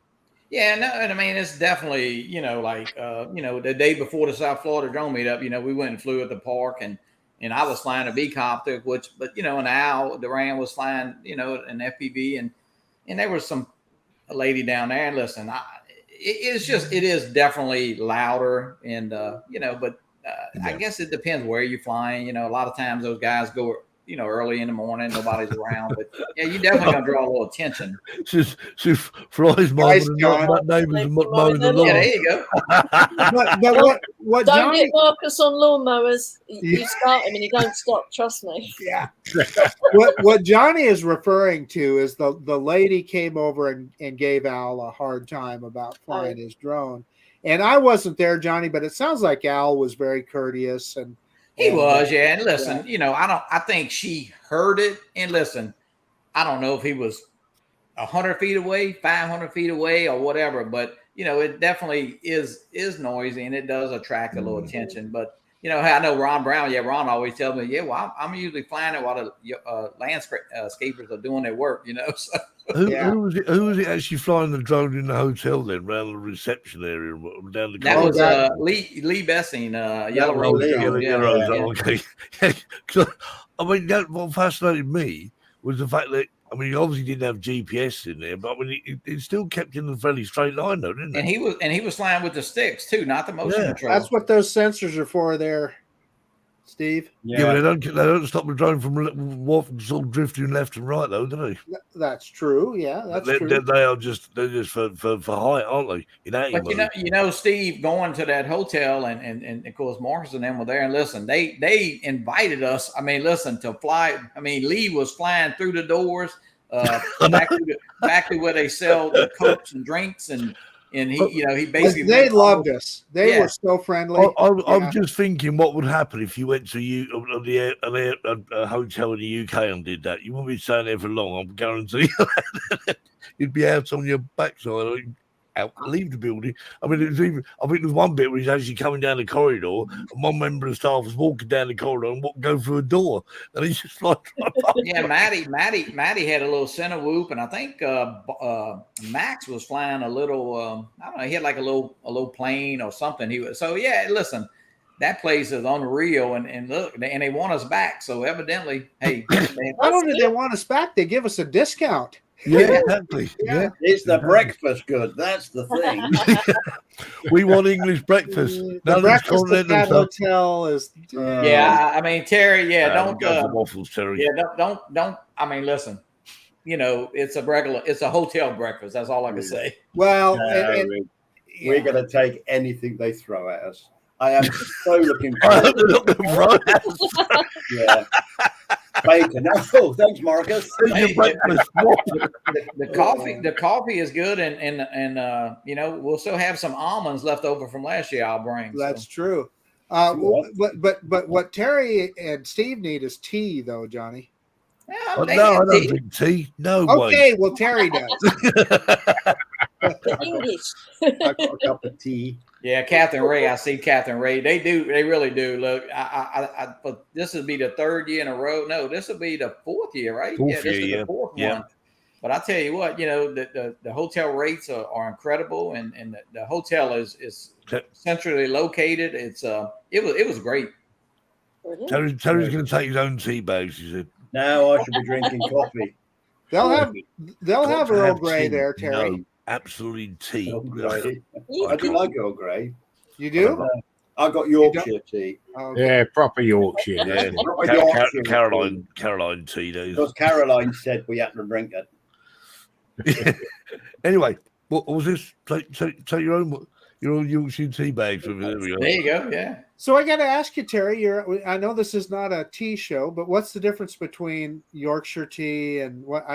Yeah, no, and I mean, it's definitely, the day before the South Florida drone meetup, we went and flew at the park and I was flying a B-copter, and Al Duran was flying, an FPV and there was a lady down there. And listen, it is definitely louder and, but I guess it depends where you're flying. A lot of times those guys go, early in the morning, nobody's around, but you definitely gonna draw a little attention. Fries neighbors mowing the lawn. Yeah, there you go. but what don't Johnny, get Marcus on lawnmowers. You start him and you don't stop. Trust me. Yeah. what Johnny is referring to is the lady came over and gave Al a hard time about flying his drone, and I wasn't there, Johnny, but it sounds like Al was very courteous and. He was, yeah. And listen, I think she heard it. And listen, I don't know if he was 100 feet away, 500 feet away, or whatever. But it definitely is noisy, and it does attract a little attention. But I know Ron Brown. Yeah, Ron always tells me, yeah, well, I'm usually flying it while the landscapers are doing their work. So. Who was it actually flying the drone in the hotel then, around the reception area down the? That was Lee Bessing, Yellow Rose. Okay. I mean, what fascinated me was the fact that he obviously didn't have GPS in there, but it still kept in a fairly straight line, though, didn't it? And he was flying with the sticks too, not the motion control. That's what those sensors are for, there, Steve. Yeah, but they don't stop the drone from sort of drifting left and right, though, do they? That's true. Yeah, that's true. They're just for height, aren't they? But Steve, going to that hotel and of course Marcus and them were there. And listen, they invited us. I mean, listen, to fly. I mean, Lee was flying through the doors, back to where they sell the cokes and drinks and he basically they loved us. They were so friendly. I'm just thinking what would happen if you went to a hotel in the UK and did that. You wouldn't be staying there for long. I'm guarantee you'd be out on your backside. Leave the building. I think there was one bit where he's actually coming down the corridor, and one member of staff was walking down the corridor and go through a door, and he's just like, yeah. Matty had a little center whoop, and I think Max was flying a little. I don't know. He had like a little plane or something. Listen, that place is unreal, and look, and they want us back. So evidently, hey, not only do they want us back, they give us a discount. Yeah, exactly. Yeah. Is the breakfast good? That's the thing. We want English breakfast. The breakfast at that hotel is. I mean, Terry. Yeah, don't go for waffles, Terry. Yeah, don't. I mean, listen. It's a hotel breakfast. That's all I can say. Well, we're going to take anything they throw at us. I am so looking forward. Yeah. Bacon. Oh, thanks, Marcus. The coffee is good, and we'll still have some almonds left over from last year. I'll bring. That's true. But what Terry and Steve need is tea, though, Johnny. No, I don't drink tea. No way. Okay, well Terry does. English. I got a cup of tea. Yeah, Catherine Ray. I see Catherine Ray. They do. They really do. Look, but this will be the third year in a row. No, this will be the fourth year, right? This is the fourth one. But I tell you what, the hotel rates are incredible, and the hotel is centrally located. It was great. Brilliant. Terry's going to take his own tea bags. He said. Now I should be drinking coffee. They'll have Got to Earl have Grey tea. there, Terry. No, absolutely tea. Earl Grey. You I do like Earl Grey. You do? I got Yorkshire tea. Oh, Yeah, proper Yorkshire. Yeah, Proper Yorkshire Caroline tea. Those. Because Caroline said we had to drink it. Anyway, what was this? Take your own Yorkshire tea bags with you. There we go. There you go. Yeah. So I got to ask you, Terry. I know this is not a tea show, but what's the difference between Yorkshire tea and what?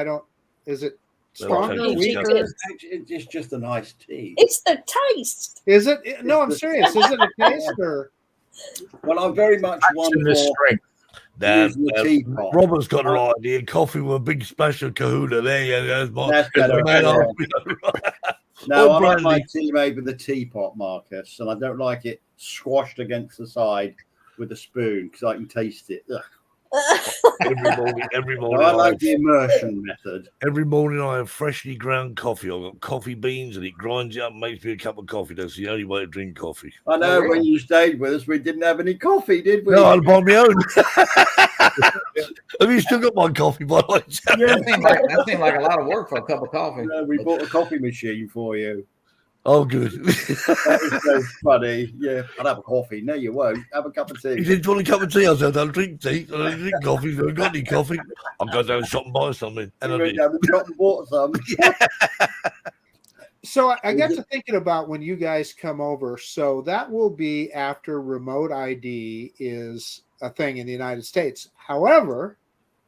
Is it stronger, Well, weaker? It's just a nice tea. It's the taste. Is it? No, I'm serious. Is it a taste or? Well, I'm very much one And the for strength. using the teapot. Robert's got the right idea. Coffee with a big splash of Kahuna. There you go. That's better. No, Oh, I like my Bradley. tea made with the teapot, Marcus, and I don't like it squashed against the side with a spoon because I can taste it. Ugh. Every So morning, I like the immersion method. every morning I have freshly ground coffee. I've got coffee beans and it grinds it up and makes me a cup of coffee. That's the only way to drink coffee. I know really? when you stayed with us, we didn't have any coffee, did we? No, I'd buy my own. Have you still got my coffee, by the way? That seemed like a lot of work for a cup of coffee. No, we bought a coffee machine for you. Oh, good. That was so funny. Yeah, I'd have a coffee. No, you won't. Have a cup of He tea. said, do you want a cup of tea? I said, I don't drink tea. I don't drink coffee. If I haven't got any coffee, I'll go down and shop and buy something. And We I went did. down the shop and bought some. So I got to thinking about when you guys come over. So that will be after remote ID is a thing in the United States. However,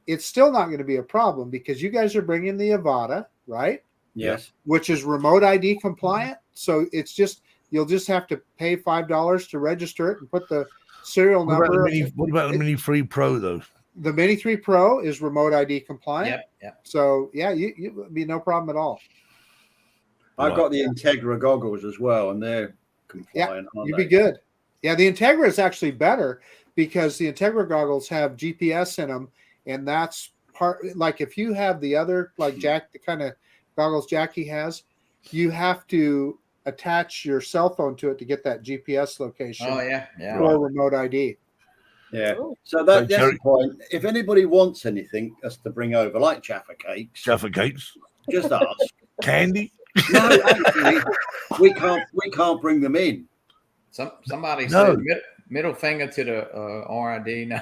it's still not going to be a problem because you guys are bringing the Avada, right? Yes. Which is remote ID compliant. So it's just you'll just have to pay $5 to register it and put the serial What about number. what about the Mini 3 Pro, though? The Mini 3 Pro is remote ID compliant. Yep. So yeah, you be no problem at all. I've Right. got the Integra goggles as well, and they're compliant. aren't You'd they? be good. Yeah, the Integra is actually better because the Integra goggles have GPS in them, and that's part. Like if you have the other like Jack, the kind of goggles Jackie has, you have to attach your cell phone to it to get that GPS location Oh yeah. Yeah. or remote ID. Yeah. Oh. So So that's Terry- the point. If anybody wants anything us to bring over, like Jaffa cakes, Jaffa cakes, just ask. candy. No, actually, we can't bring them in. Somebody No. said middle finger to the RID. No.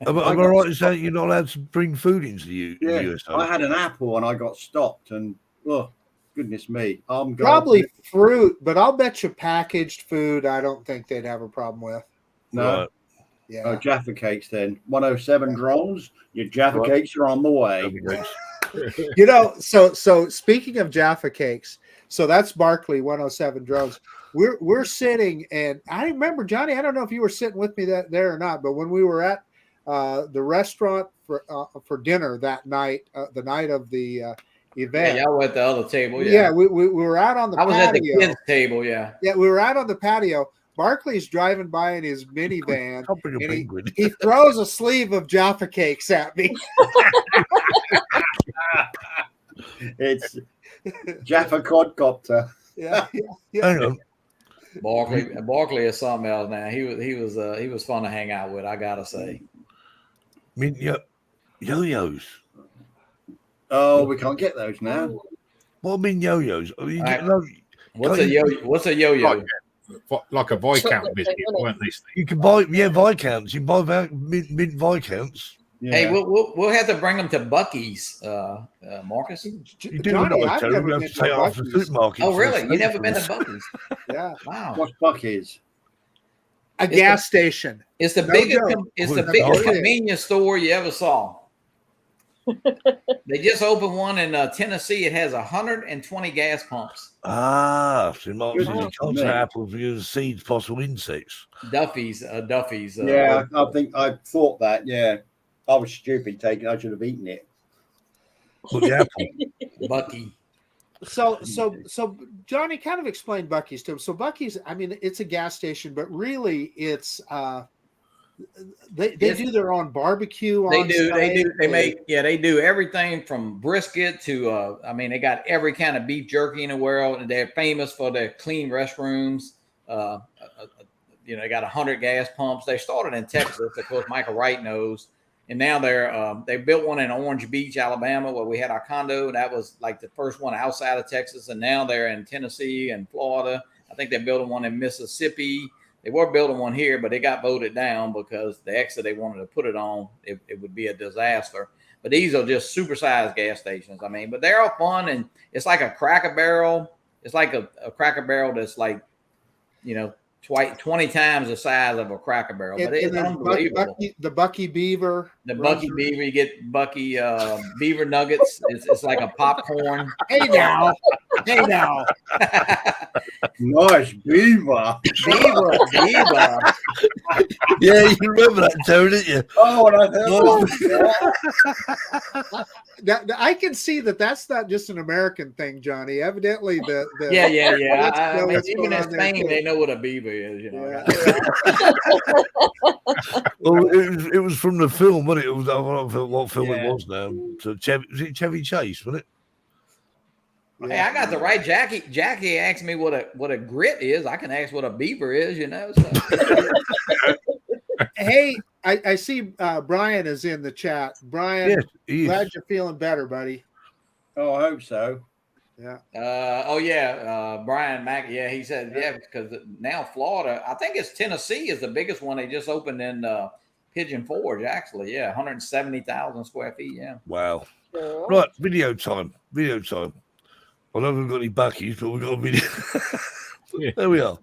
Am I right in saying you're not allowed to bring food into the Yeah, USA? I had an apple and I got stopped, and oh goodness me, I'm going Probably fruit, but I'll bet you packaged food. I don't think they'd have a problem with. no. Right. Yeah. Oh, Jaffa cakes then. 107 drones. Your Jaffa Right. cakes are on the way. You know, so speaking of Jaffa cakes, so that's Barkley 107 drones. We're sitting, and I remember Johnny. I don't know if you were sitting with me there or not, but when we were at the restaurant for dinner that night, the night of the Yeah, event, y'all were at the other table. yeah, Yeah. we were out on the I was at the patio. kids' table. Yeah. Yeah, we were out on the patio. Barkley's driving by in his minivan. I'll bring a And penguin. He throws a sleeve of Jaffa cakes at me. It's Jaffa quadcopter. Yeah, Hang on. Barkley is something else now. He was fun to hang out with. I gotta say. I mean, yo-yos. Oh, we can't get those now. What I mean, yo-yos? I mean, you Right. get no- What's a yo-yo? Like a Viscount biscuit, weren't these things? you can buy, Viscounts. You can buy mint Viscounts. Yeah. Hey, we'll have to bring them to Bucky's, Marcus. You do Johnny, know, I've Terry, never you have been to to take it off the Buc-ee's. supermarket. Oh, for really? the You never been to staples. Bucky's? Yeah, Wow. What's Bucky's? a gas station. It's the No biggest. joke. It's the Oh, biggest yeah. convenience store you ever saw. They just opened one in Tennessee. It has 120 gas pumps. Ah, so Mark says you Goodness can't me. say apples because seeds, possible insects. Duffy's. Yeah, I think I thought that. Yeah, I was stupid taking. I should have eaten it. But the apple. Bucky. So Johnny kind of explained Bucky's to him. So Bucky's, I mean, it's a gas station, but really it's They do their own barbecue. They on do. They site. do. They do everything from brisket to, I mean, they got every kind of beef jerky in the world, and they're famous for their clean restrooms. They got 100 gas pumps. They started in Texas, of course, Michael Wright knows. And now they built one in Orange Beach, Alabama, where we had our condo. That was like the first one outside of Texas. And now they're in Tennessee and Florida. I think they're building one in Mississippi. They were building one here, but they got voted down because the exit they wanted to put it on, it would be a disaster. But these are just supersized gas stations. I mean, but they're all fun, and it's like a Cracker Barrel. It's like a Cracker Barrel that's like, 20 times the size of a Cracker Barrel. But it's unbelievable. The Bucky Beaver. The Bucky Beaver, you get Bucky Beaver nuggets. It's like a popcorn. Hey now. Nice beaver. Beaver. Yeah, you remember that, Tony, didn't you? Oh, and I heard I can see that's not just an American thing, Johnny. Evidently, the yeah. I mean, what's even going in on there, Spain, too. they know what a beaver is. Well, it was from the film, wasn't it? I don't know what film Yeah. it was now. So was it Chevy Chase, wasn't it? Hey, I got the right Jackie. Jackie asked me what a grit is. I can ask what a beaver is. So. Hey, I see Brian is in the chat. Brian, Yes, he is. glad you're feeling better, buddy. Oh, I hope so. Yeah. Brian Mack. Yeah, he said because now Florida. I think it's Tennessee is the biggest one. They just opened in Pigeon Forge. Actually, 170,000 square feet. Yeah. Wow. Sure. Right, video time. I don't know if we've got any Buckies, but we've got a video. Yeah. There we are.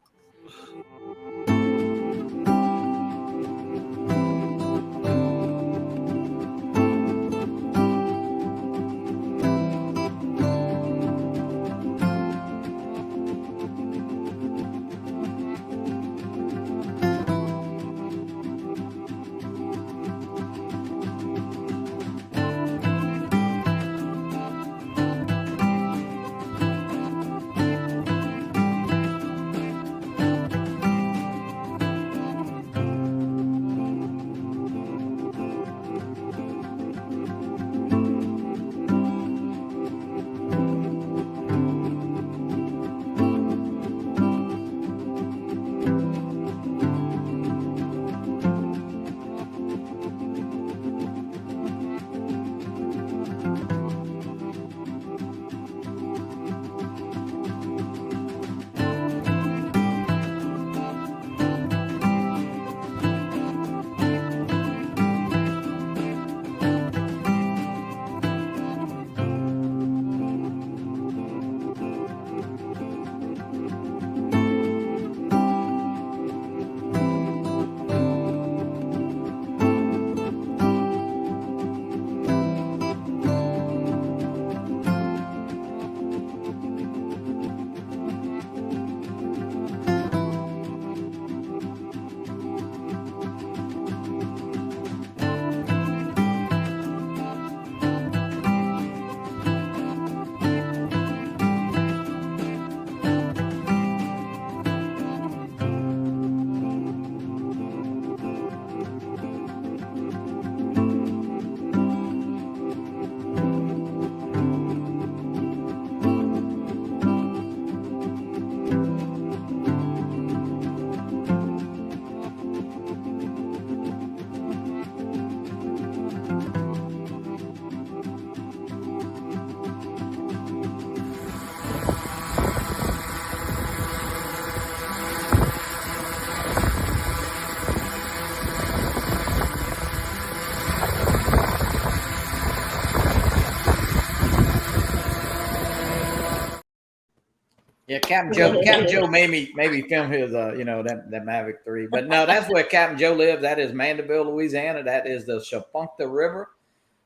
Yeah, Captain Joe made me film his that Mavic 3. But no, that's where Captain Joe lives. That is Mandeville, Louisiana. That is the Shafunkta River.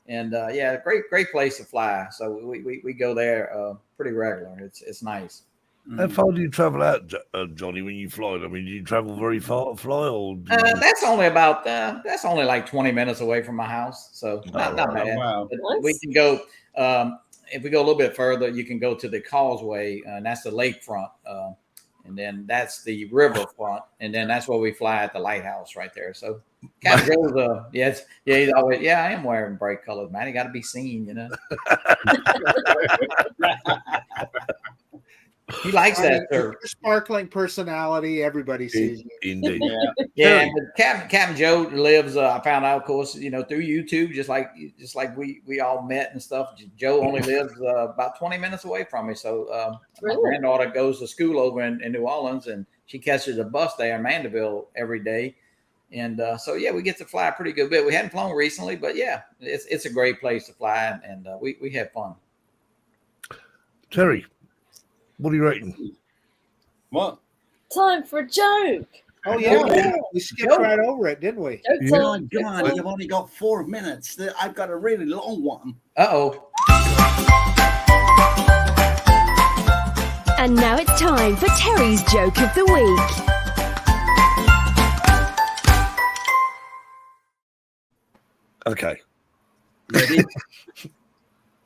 And great place to fly. So we go there pretty regular. It's nice. How far do you travel out, Johnny, when you fly? I mean, do you travel very far to fly, or that's only like 20 minutes away from my house, so not bad. Wow. But we can go if we go a little bit further. You can go to the Causeway, and that's the lakefront. and then that's the riverfront, and then that's where we fly at the lighthouse right there. So Captain Joe's he's always I am wearing bright colors, man. You got to be seen, you know. He likes that, sir. Sparkling personality, everybody sees you. Indeed. Yeah. But Captain Joe lives. I found out, of course, through YouTube, just like we all met and stuff. Joe only lives about 20 minutes away from me. So my granddaughter goes to school over in New Orleans, and she catches a bus there in Mandeville every day. And so we get to fly a pretty good bit. We hadn't flown recently, but it's a great place to fly, and we have fun. Terry, what are you rating? What? Time for a joke. Oh, yeah. We skipped right over it, didn't we? Come on. You've only got 4 minutes. I've got a really long one. Uh-oh. And now it's time for Terry's Joke of the Week. Okay. Ready?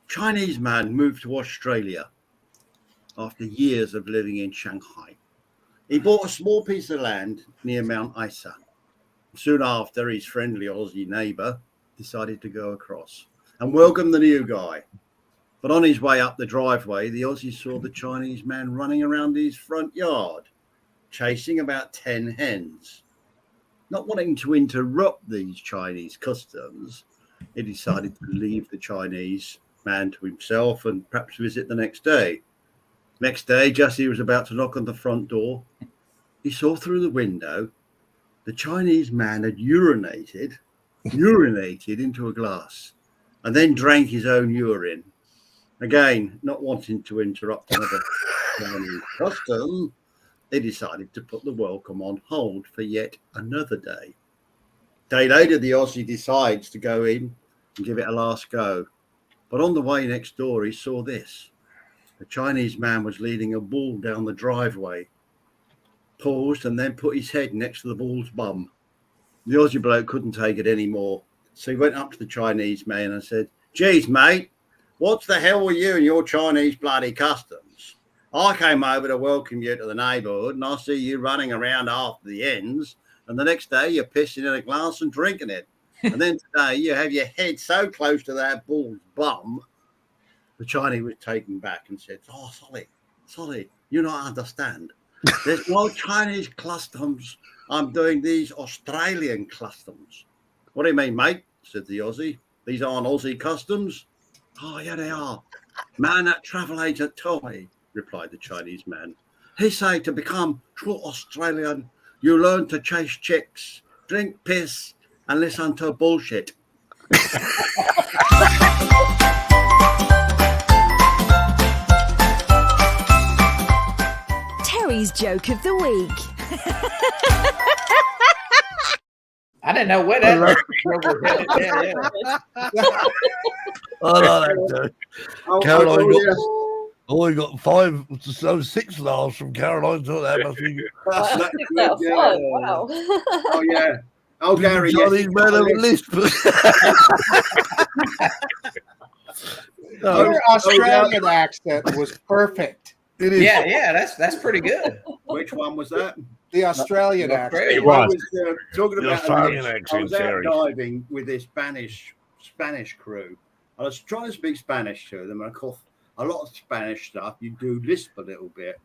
Chinese man moved to Australia after years of living in Shanghai. He bought a small piece of land near Mount Isa. Soon after, his friendly Aussie neighbour decided to go across and welcome the new guy. But on his way up the driveway, the Aussie saw the Chinese man running around his front yard, chasing about 10 hens. Not wanting to interrupt these Chinese customs, he decided to leave the Chinese man to himself and perhaps visit the next day. Next day, just as he was about to knock on the front door, he saw through the window the Chinese man had urinated into a glass and then drank his own urine. Again, not wanting to interrupt another Chinese custom, they decided to put the welcome on hold for yet another day. A day later, the Aussie decides to go in and give it a last go. But on the way next door, he saw this. The Chinese man was leading a bull down the driveway, paused and then put his head next to the bull's bum. The Aussie bloke couldn't take it anymore. So he went up to the Chinese man and said, "Geez, mate, what's the hell with you and your Chinese bloody customs? I came over to welcome you to the neighbourhood and I see you running around after the hens, and the next day you're pissing in a glass and drinking it. And then today you have your head so close to that bull's bum." The Chinese was taken back and said, "Oh, sorry, you don't understand. There's no Chinese customs. I'm doing these Australian customs." "What do you mean, mate?" said the Aussie. "These aren't Aussie customs." "Oh, yeah, they are. Man, that travel agent told me," replied the Chinese man. "He said to become true Australian, you learn to chase chicks, drink piss, and listen to bullshit." Terry's Joke of the Week. I didn't know where that was. I like that joke. Caroline got 6 laughs from Caroline. So that must be Wow. Oh, yeah. Oh, Gary. Johnny's man of a list. Your Australian accent was perfect. It is. Yeah, that's pretty good. Which one was that? The Australian accent. It I was. was talking The about Australian I accent, was out Terry. diving with this Spanish crew. I was trying to speak Spanish to them, and of course, a lot of Spanish stuff you do lisp a little bit.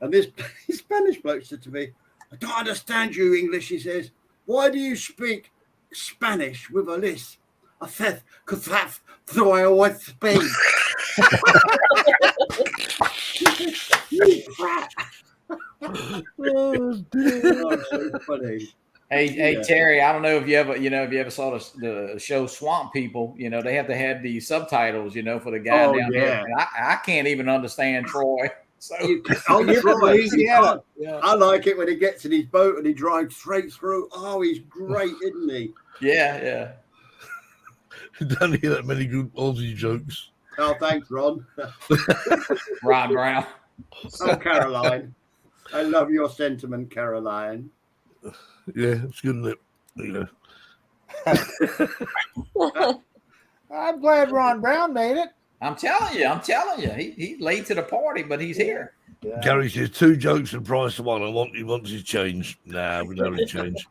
And this Spanish bloke said to me, "I don't understand you English," he says. "Why do you speak Spanish with a lisp?" I said, "Because that's the way I always speak." You brat. Oh, dear. Oh, so funny. Hey, Terry, I don't know if you ever saw the show Swamp People. They have to have the subtitles, for the guy down there. And I can't even understand Troy. So You're from Louisiana. Yeah. I like it when he gets in his boat and he drives straight through. Oh, he's great, isn't he? yeah. Don't hear that many good Aussie jokes. Oh, thanks, Ron. Ron Brown. Oh, Caroline. I love your sentiment, Caroline. Yeah, it's good, isn't it? I'm glad Ron Brown made it. I'm telling you, he's late to the party, but he's here. Yeah. Gary says 2 jokes and price of one. He wants his change. Nah, we don't need change.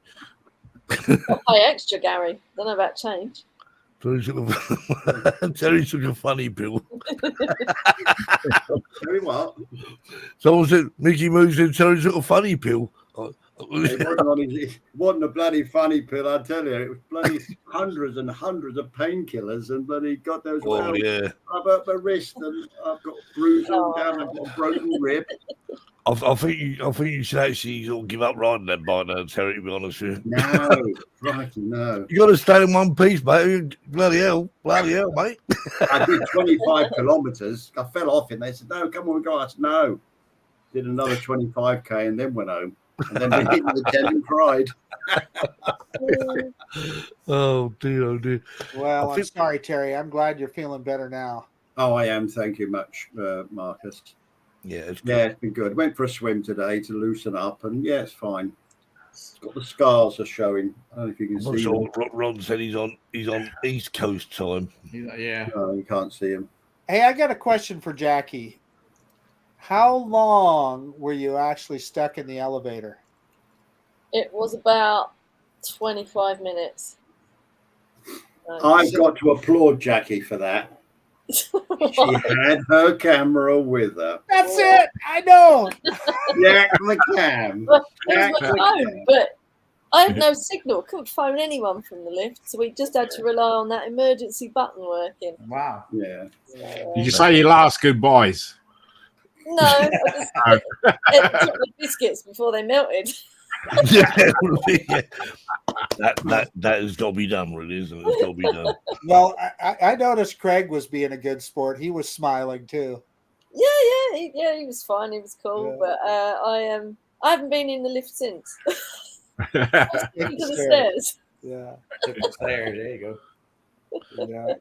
I'll pay extra, Gary. Don't know about change. Terry took a funny pill. Very well. Someone said Mickey Moose said Terry took a funny pill. It wasn't a bloody funny pill, I tell you. It was bloody hundreds and hundreds of painkillers, and bloody got those. Oh yeah. I've hurt my wrist, and I've got bruises all down. I've got a broken rib. I think you should actually sort of give up riding that bike now, Terry. To be honest with you. No, righty, no. You got to stay in one piece, mate. Bloody hell, mate. I did 25 kilometres. I fell off, and they said, "No, come on, go." I said, "No." Did another 25k, and then went home. And then we hit the tent and cried. Oh dear. Well, I'm sorry, Terry. I'm glad you're feeling better now. Oh, I am. Thank you much, Marcus. Yeah, it's good. Yeah, it's been good. Went for a swim today to loosen up, and yeah, it's fine. It's got the scars are showing. I don't know if you can I'm not see sure them. what Ron said. He's on East Coast time. Yeah. No, you can't see them. Hey, I got a question for Jackie. How long were you actually stuck in the elevator? It was about 25 minutes. I've got to applaud Jackie for that. She had her camera with her. That's it. I know. Yeah, the cam. Well, it Jack was my the phone, cam. but I had no signal. Couldn't phone anyone from the lift, so we just had to rely on that emergency button working. Wow. Yeah. Did you say your last goodbyes? No, I just ate chocolate biscuits before they melted. Yeah. That has got to be done, really, isn't it? It's got to be done. Well, I noticed Craig was being a good sport. He was smiling too. Yeah, he was fine. He was cool, Yeah. but I haven't been in the lift since. Into the stairs. Yeah. Took the stairs. There you go. Yeah.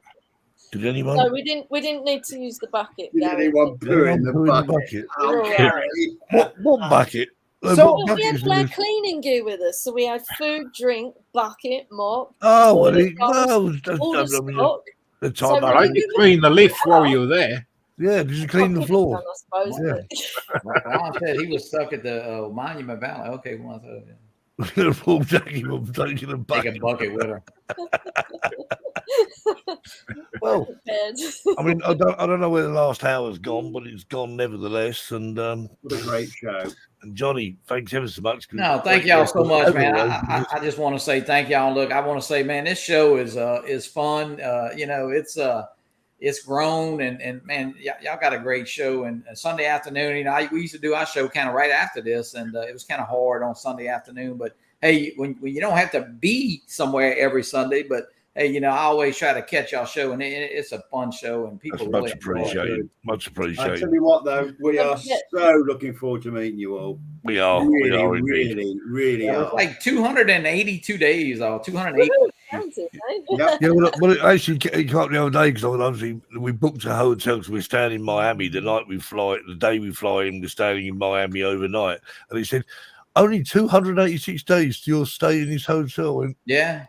Did anyone? No, we didn't need to use the bucket. Did Gary. anyone poo in the Poo in the bucket? bucket? Oh, We're all Gary. What bucket? So- What Well, we had buckets are our this? cleaning gear with us, so we had food, drink, bucket, mop, Oh, well, toilet rolls, well, all the I mean, stock. the So time. we I I hope you cleaned the lift while you were there. yeah, did you clean the floor? I suppose. Yeah. but- Ron said he was stuck at the Monument Valley. Okay, well, I thought, yeah. Poor Jackie was taking a Take bucket. a bucket with her. Well, prepared. I mean, I don't know where the last hour's gone, but it's gone nevertheless. And What a great show. and Johnny, thanks ever so much. No, thank y'all so much, man. Everyone. I just want to say thank y'all. Look, I want to say, man, this show is fun. It's grown and man, y'all got a great show. And Sunday afternoon, we used to do our show kind of right after this, and it was kind of hard on Sunday afternoon. But hey, when you don't have to be somewhere every Sunday, but hey, I always try to catch y'all show, and it's a fun show, and people That's really much enjoy it. appreciated. Much I appreciated. tell you what, though, we are Yeah. so looking forward to meeting you all. We are indeed. Really Yeah, are. it's like 282 days, or 280. Woohoo, counted, eh? Yep. Yeah, well, actually, he came up the other day because obviously we booked a hotel because we're staying in Miami the day we fly in, we're staying in Miami overnight. And he said, only 286 days to your stay in this hotel. And Yeah.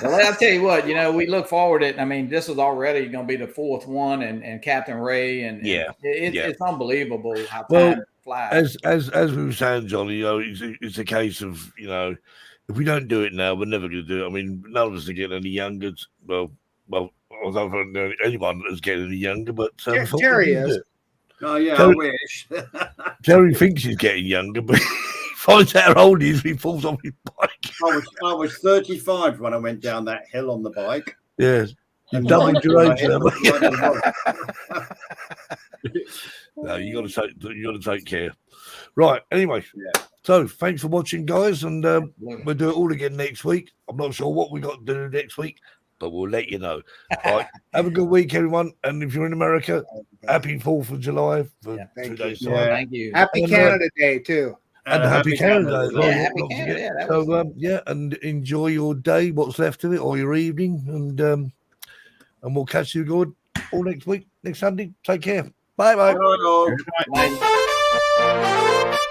Well, I'll tell you what, we look forward to it. I mean, this is already going to be the fourth one, and Captain Ray, and Yeah. it's unbelievable how Well, time flies. as we were saying, Johnny, it's a case of, if we don't do it now, we're never going to do it. I mean, none of us are getting any younger. Well, I don't know anyone that's getting any younger, but we thought Terry we'd do is. it. Oh, yeah, Terry- I wish. Terry thinks he's getting younger, but he finds out how old he is. He falls off his bike. I was 35 when I went down that hill on the bike. Yes, you And doubled your age there, mate. Yeah. No, you got to take care. Right. Anyway, Yeah. so thanks for watching, guys, and we'll do it all again next week. I'm not sure what we got to do next week, but we'll let you know. Right. Have a good week, everyone. And if you're in America, happy 4th of July for Yeah, 2 thank days' you. time. Yeah. Thank you. Happy And, Canada Day too. And happy Canada Day as well. Yeah, happy Don't Canada, forget. yeah, that So and enjoy your day, what's left of it, or your evening, and we'll catch you good all next week, next Sunday. Take care. Bye bye. Hello. Bye.